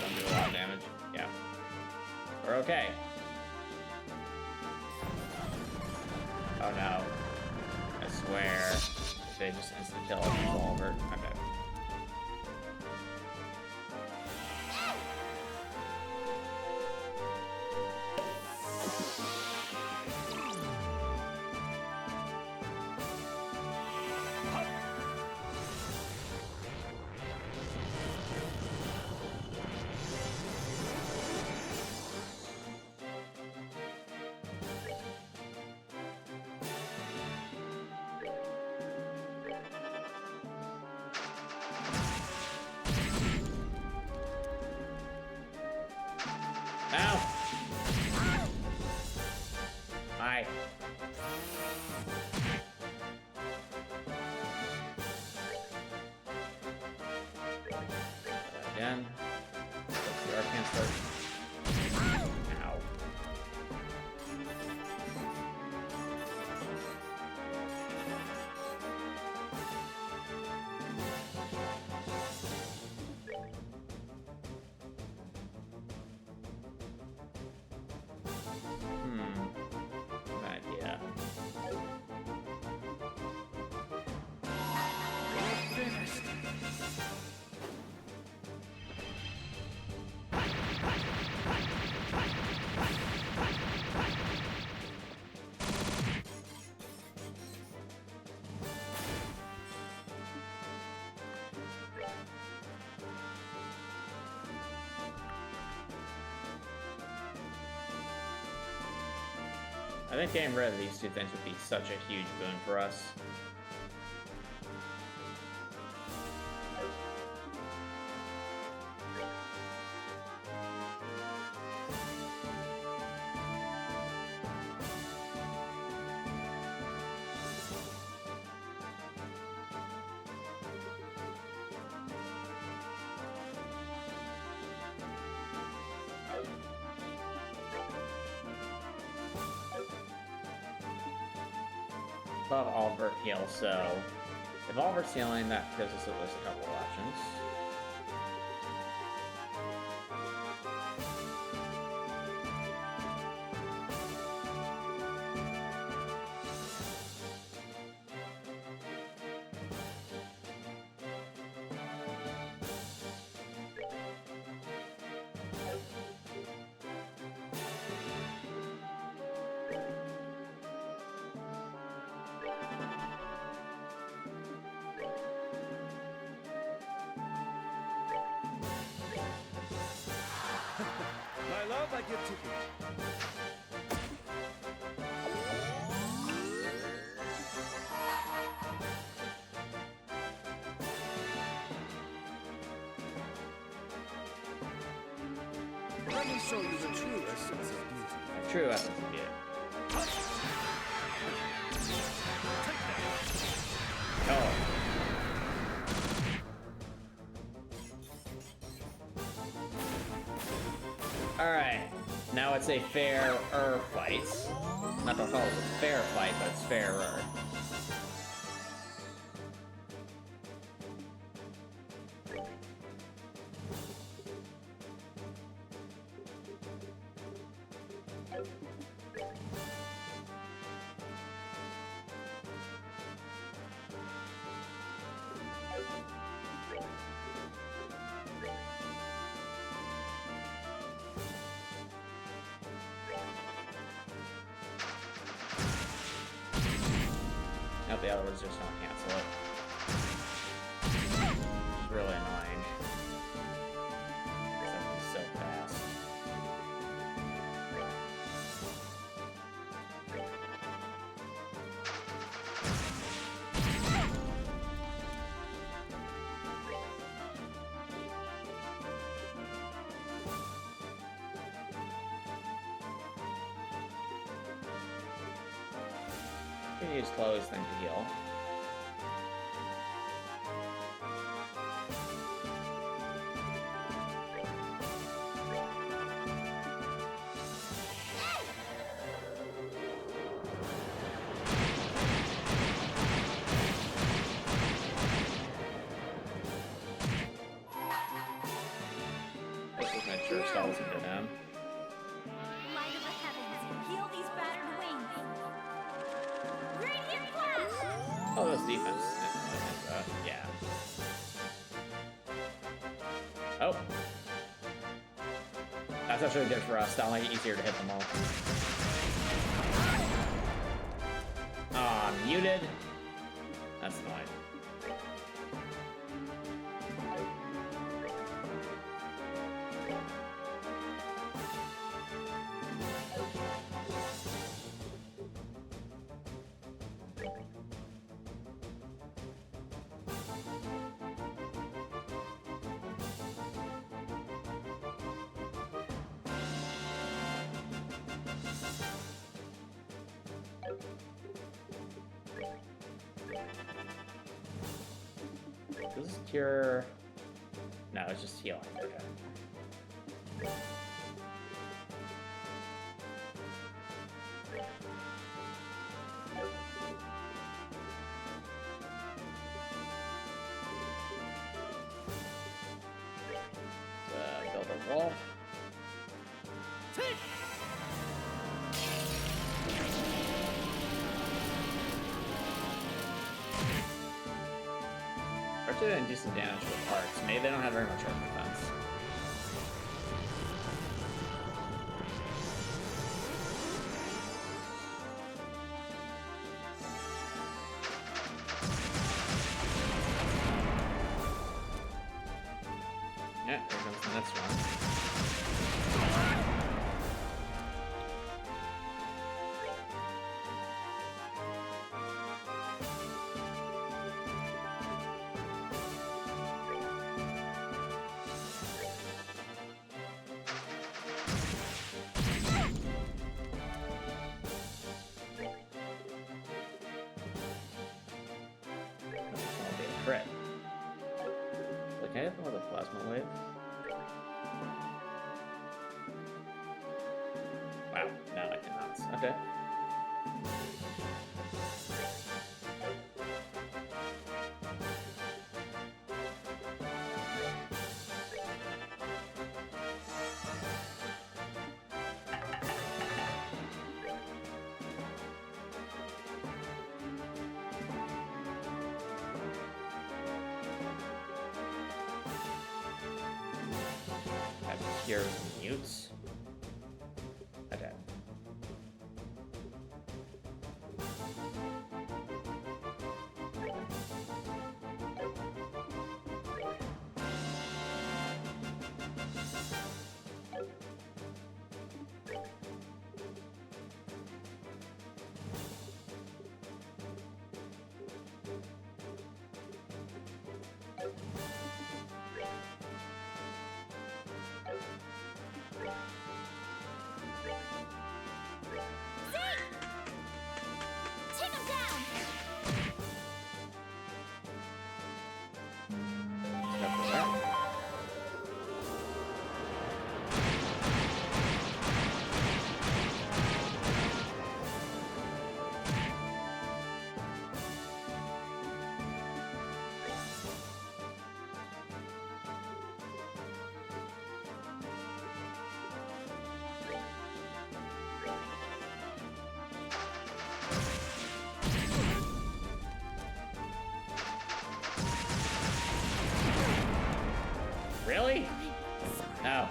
Don't do a lot of damage. Yeah. We're okay. Oh no. I swear. They just instant kill us, it's all over. Okay. Ow! Hi. Again. Let's the Arcane start. Ow. Good idea. I think getting rid of these two things would be such a huge boon for us. still have Albert heal, so if Albert's healing, that gives us at least a couple of options. My love, I give to you. Let me show you the true essence of beauty. True essence of beauty. Oh. Alright, now it's a fairer fight. Not to call it a fair fight, but it's fairer. Nope, the other one's just gonna cancel it. It's really annoying. This is so fast. You can use Chloe's thing to heal. Let's just make sure Stella's into them. Light of the heavens, heal these battered wings. Radiant flash! Oh, that's defense. Yeah. Oh. That's actually good for us. That'll make it easier to hit them all. Ah, muted. That's annoying. Does this cure? No, it's just healing. Okay. Build a wall. Actually, doing decent damage with parts. Maybe they don't have very much earth defense. Yeah, here comes the next one. Crit. Like, can I hit them with a plasma wave? Wow, no, I cannot. Okay. Pure mutes. Okay. Take him down! Step for that. Really? No.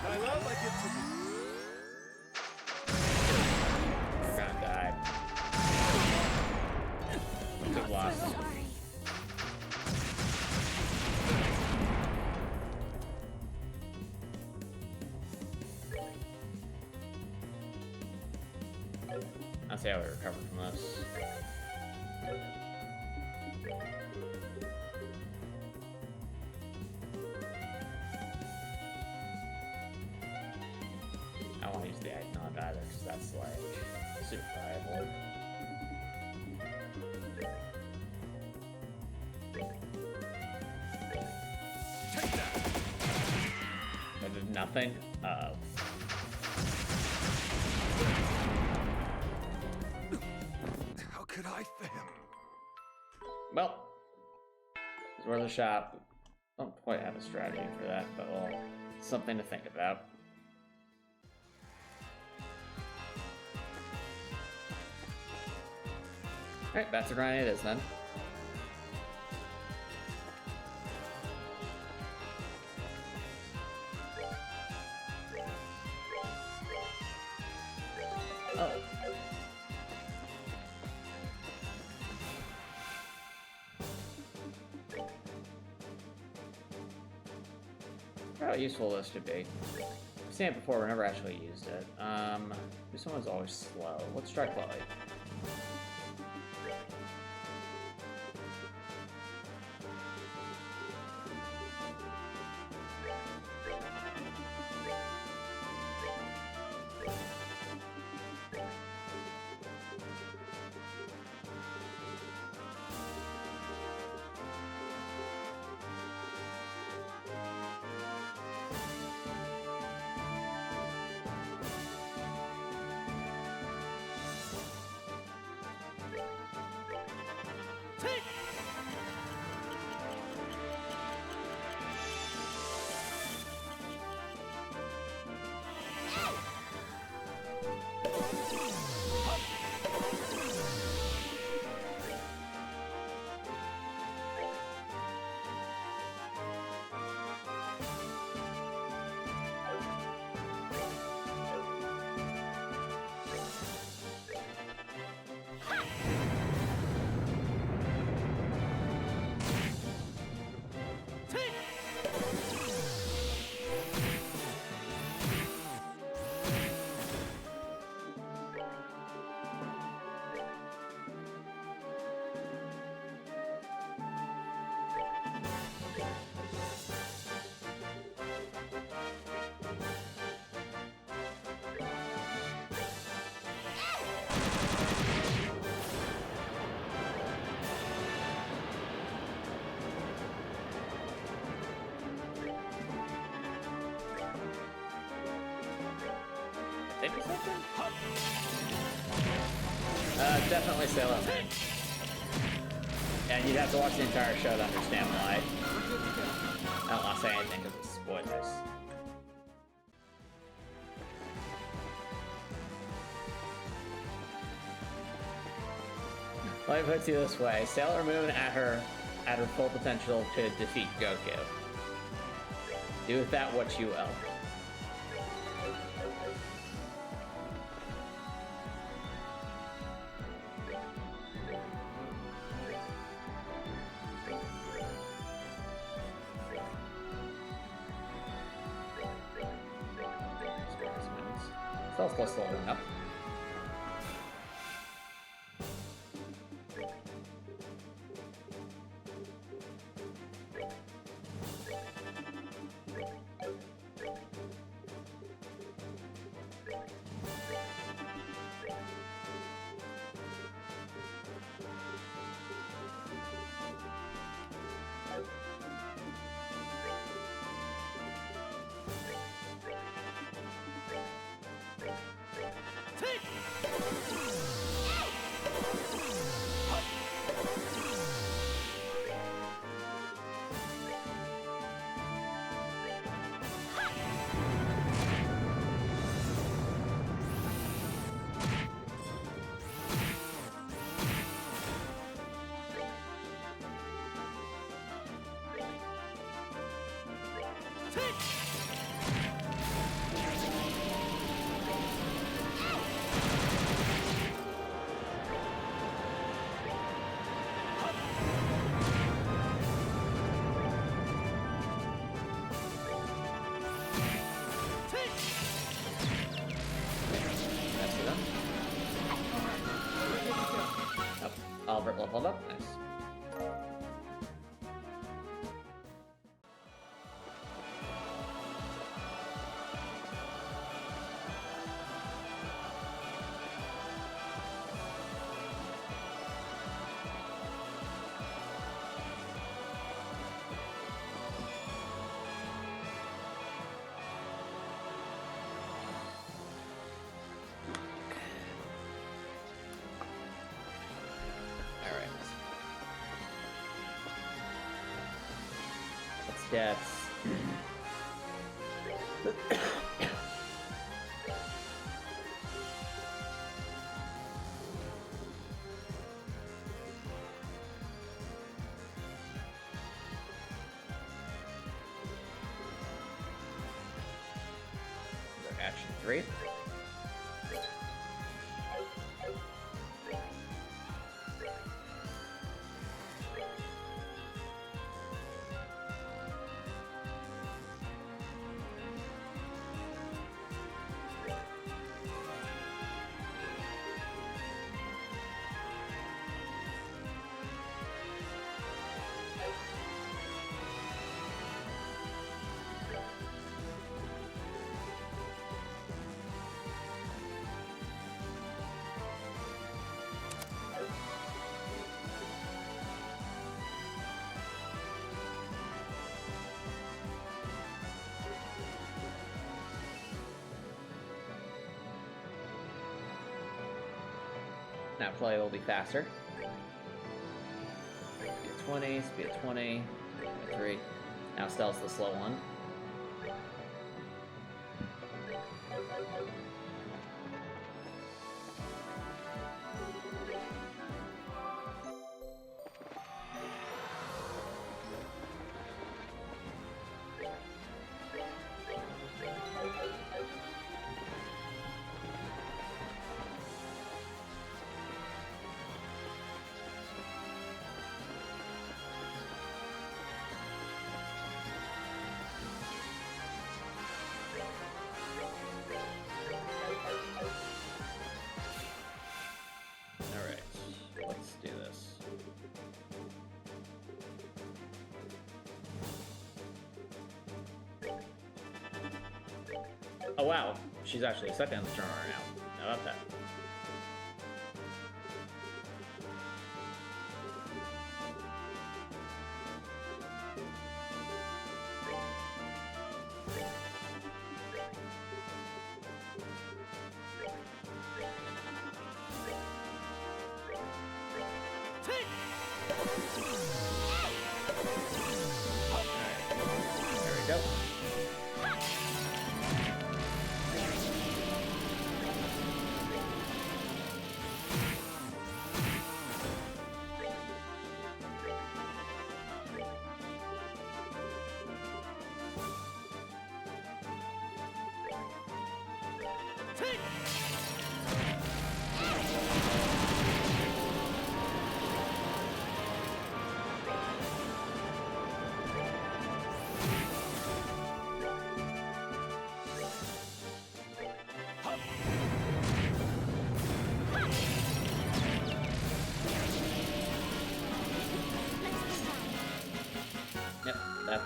My love, I give to thee. You're gonna die. Good loss. Sorry. I'll see how we recover from this. I won't use the icon either because that's like super valuable. Take that. I did nothing. How could I fail? Well, it's worth a shot. Don't quite have a strategy for that, but well, something to think about. Alright, Bats of Grind it is then. Oh. How useful this should be. I've seen it before, but never actually used it. This one was always slow. Let's try Chloe. definitely Sailor Moon. And you'd have to watch the entire show to understand why. I don't want to say anything because it's spoilers. Let me put it to you this way: Sailor Moon at her full potential could defeat Goku. Do with that what you will. Still slowing up. Albert leveled up, nice. Yes. Action 3. Now play will be faster. Speed of 20, speed of 20, 3. Now Stella's the slow one. Oh wow, she's actually second in the tournament now. How about that?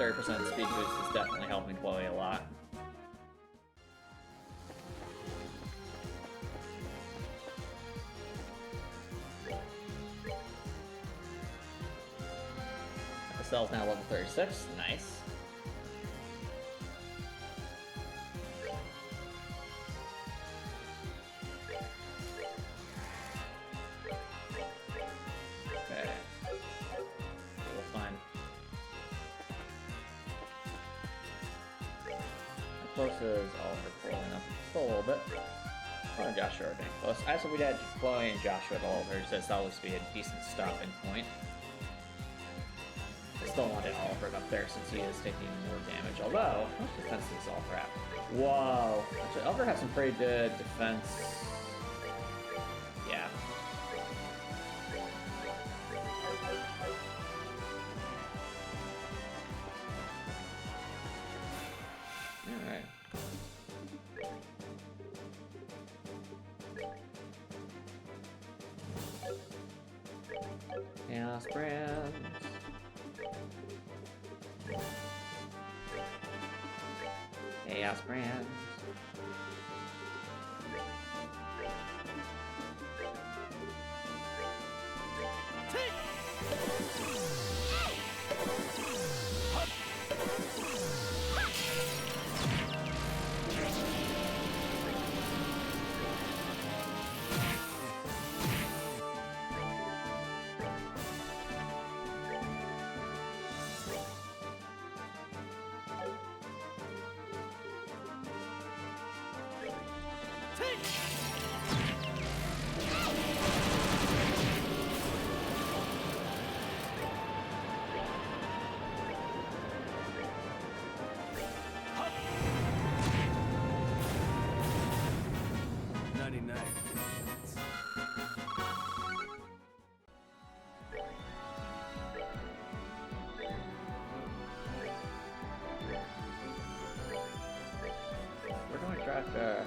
30% speed boost is definitely helping Chloe a lot. Estelle's now level 36. Nice. Okay. We'll find. How close is Oliver pulling up? Still a little bit. Chloe and Joshua are getting close. I also we'd had Chloe and Joshua at Oliver, so that'll always be a decent stopping point. I still wanted Oliver up there since he is taking more damage. Although, how much defense does Oliver have? Whoa. Actually, Oliver has some pretty good defense. Yeah. Alright. Chaos Brands. Chaos Brands.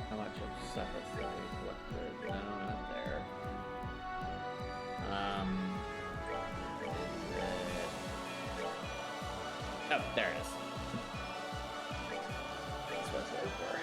How much of stuff is that we collected? No, not there. Oh, there it is. That's what it's there for.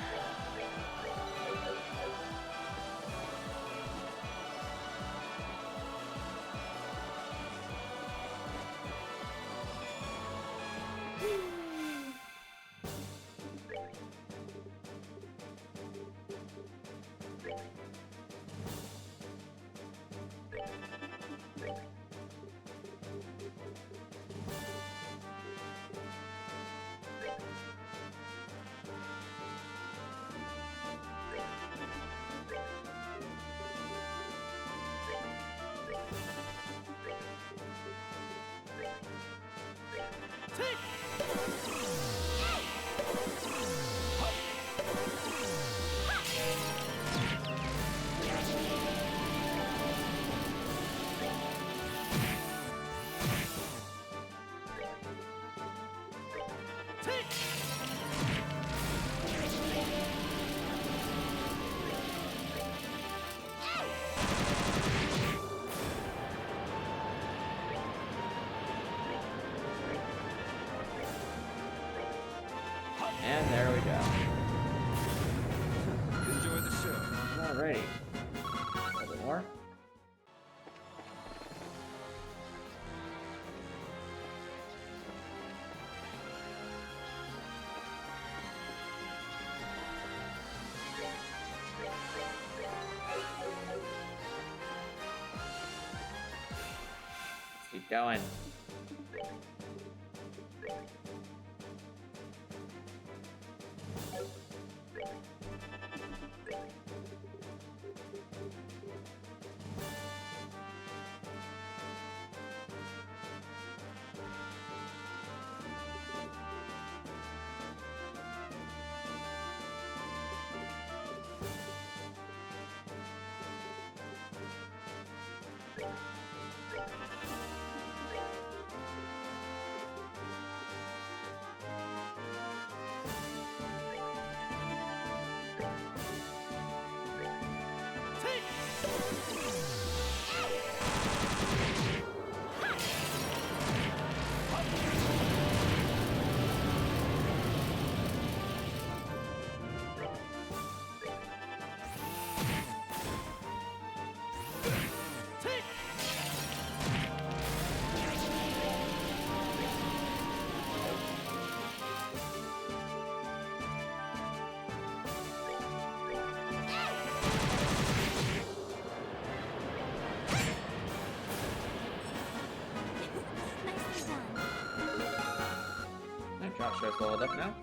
And there we go. Enjoy the show. Alrighty. A little bit more. Let's keep going. monster is leveled up now.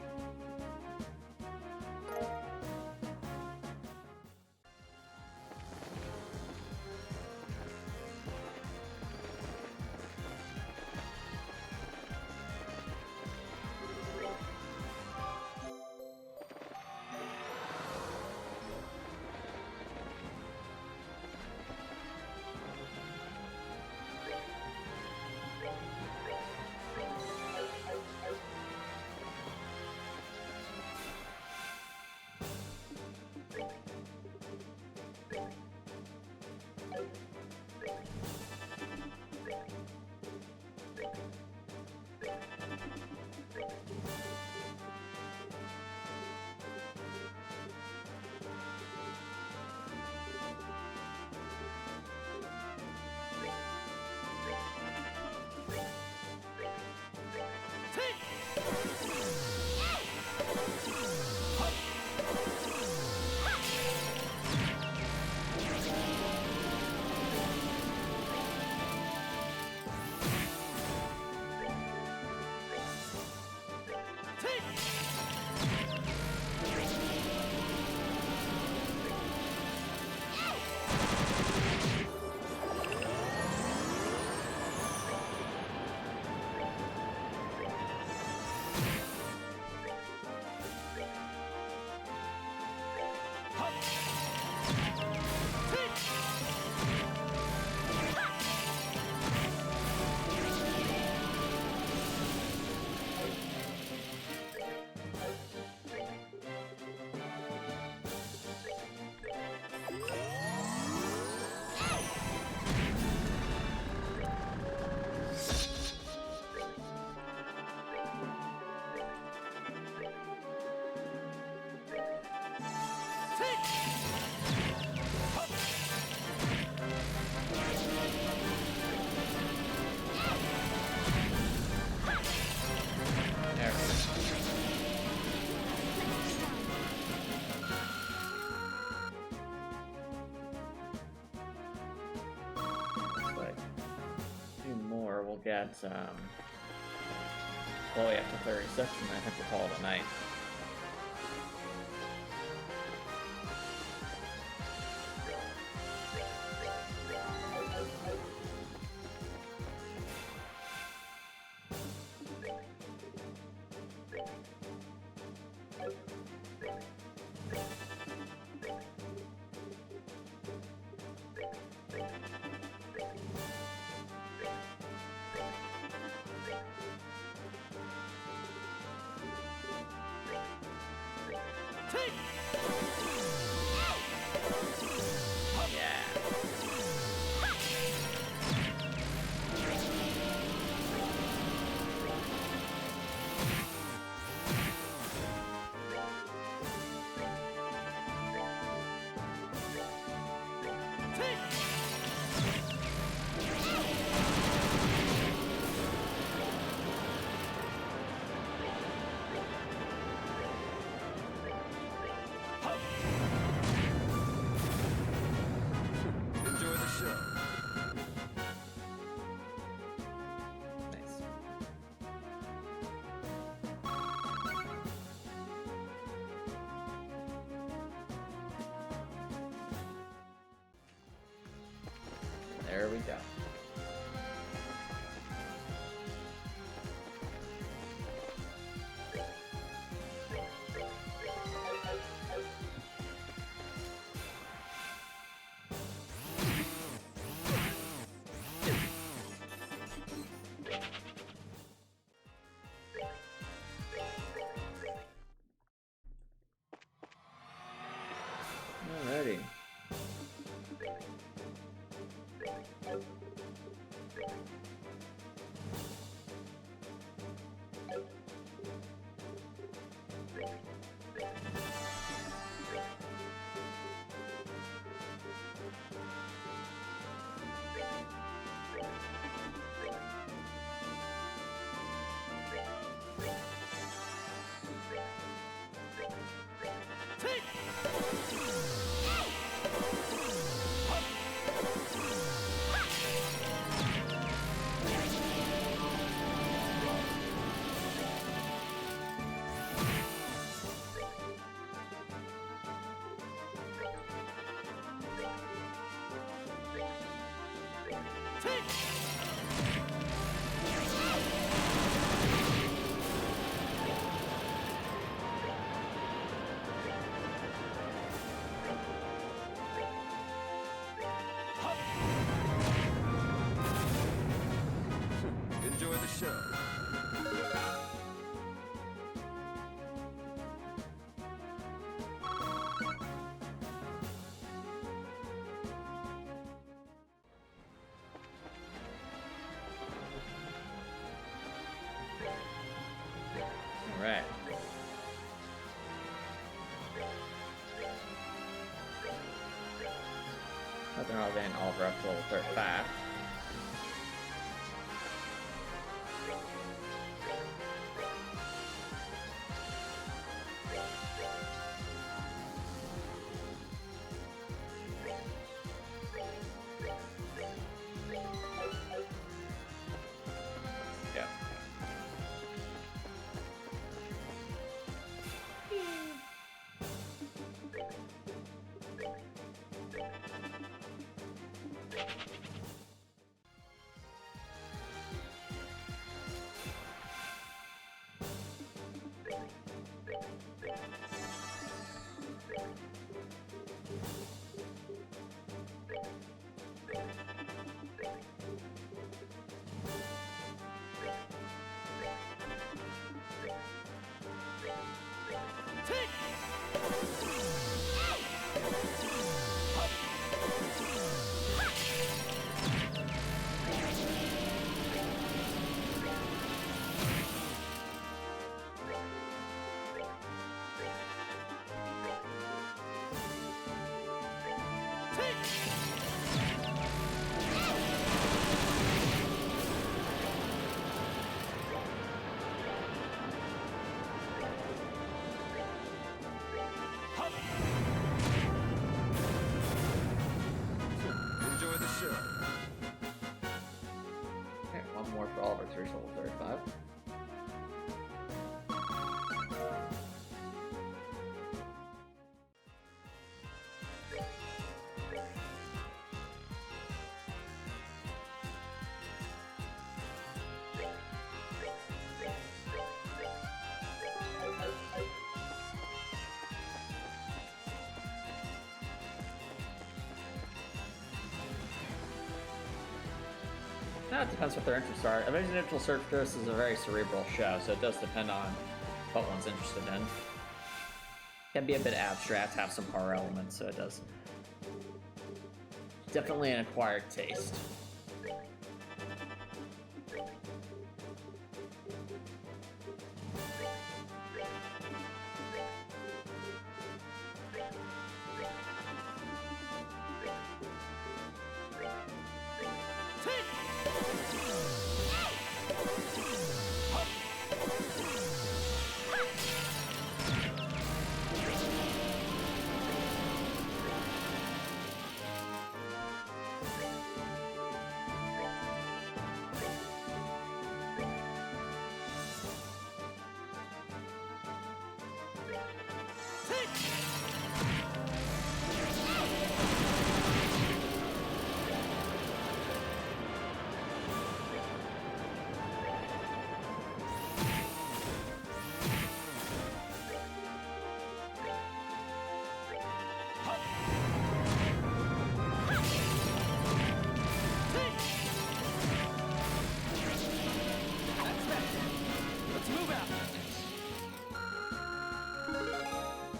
Get all the way up to 36, and I think we'll call it a night. There we go. Alrighty. Nothing wrong with getting Oliver up to level 35. Yeah. Enjoy the show. Okay, one more for Oliver to reach level 35. Now it depends what their interests are. Avenging Digital Surface is a very cerebral show, so it does depend on what one's interested in. Can be a bit abstract, have some horror elements, so it does. Definitely an acquired taste.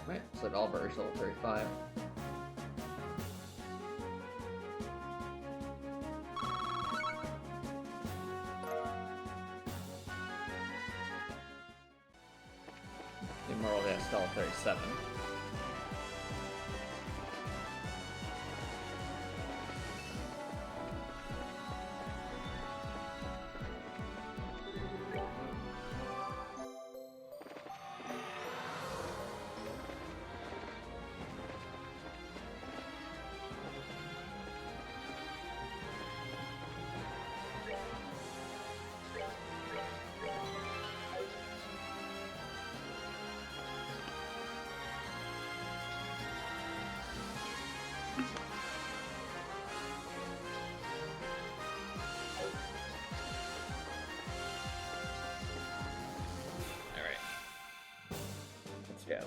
Right, so it all burst level 35. Immortal of Estelle 37. Go.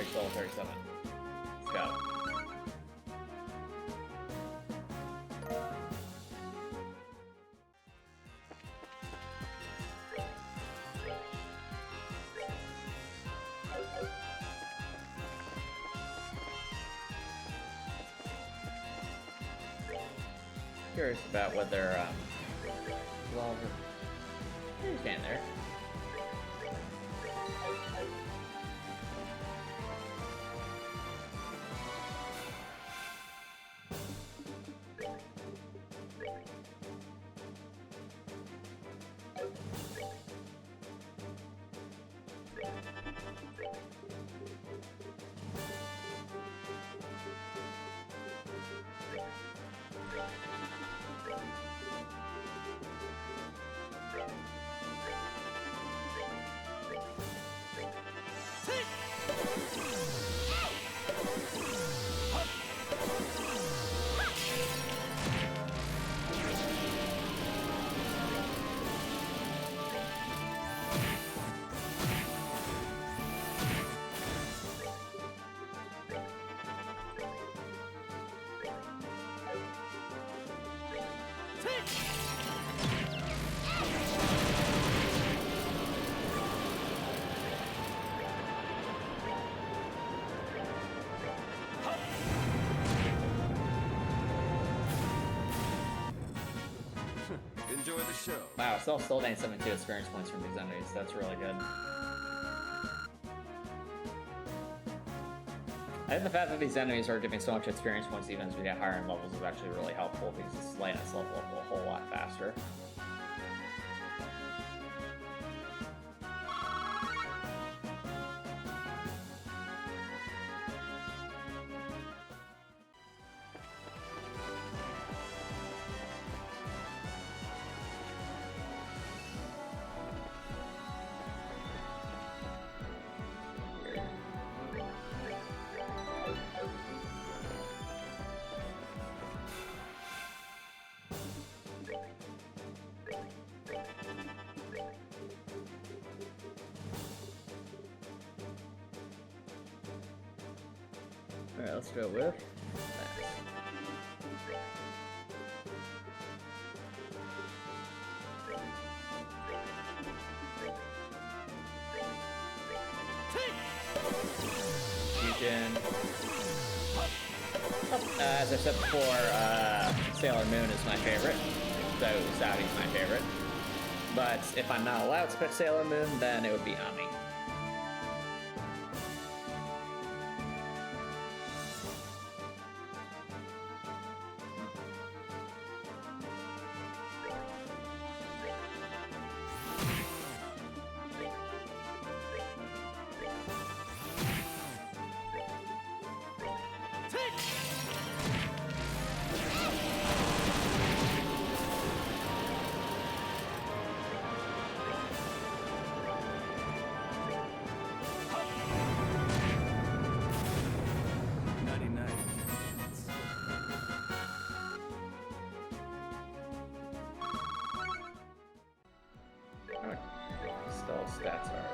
still 37. Let's go. Curious about whether, well, you stand there. Enjoy the show. Wow, still getting 72 experience points from these enemies. That's really good. I think the fact that these enemies are giving so much experience points even as we get higher in levels is actually really helpful because it's letting us level up a whole lot faster. Alright, let's go with that. Fusion. As I said before, Sailor Moon is my favorite, so Savi's my favorite. But if I'm not allowed to pick Sailor Moon, then it would be Ami. Still stats are,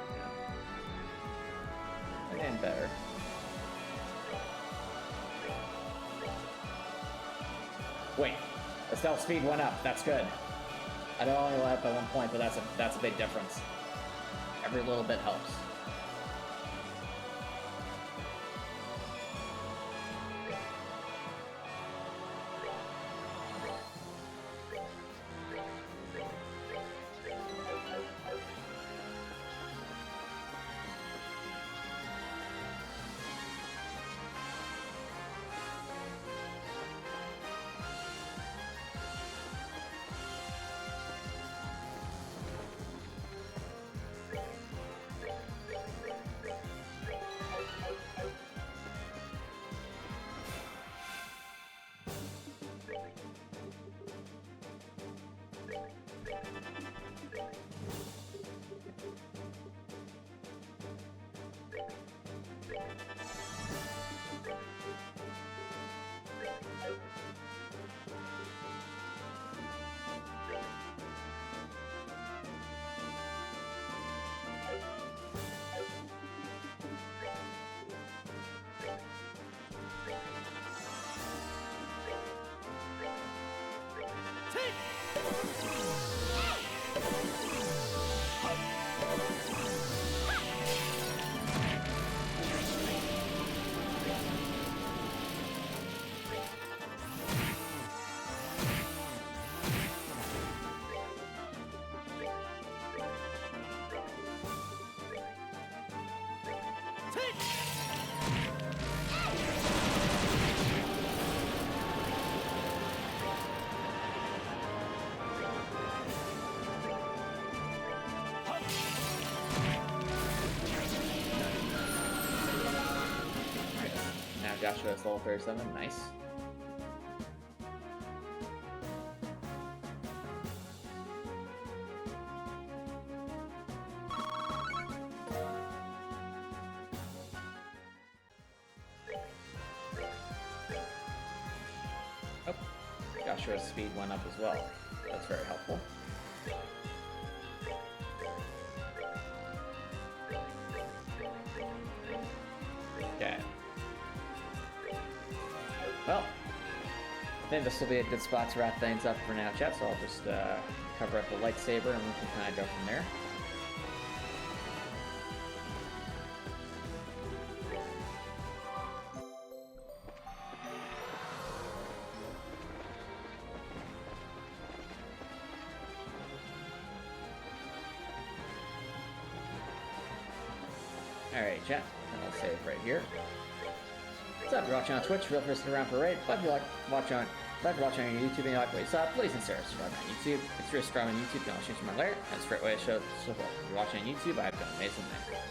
yeah. And better. Wait, Estelle speed went up. That's good. I know I only went up by 1 point, but that's a big difference. Every little bit helps. Now Joshua is level 37. Nice. Oh, Joshua's speed went up as well. That's very helpful. Okay. Well, I think this will be a good spot to wrap things up for now, chat, so I'll just cover up the lightsaber and we can kind of go from there. Alright, chat, and I'll save right here. What's up? You're watching on Twitch. Feel free to stick around for a raid. Glad you're watching on YouTube and you like what you saw. Please consider subscribing on YouTube. It's your subscribe on YouTube. Don't change my layer. That's a great way to show support. If you're watching on YouTube, I've done amazing things.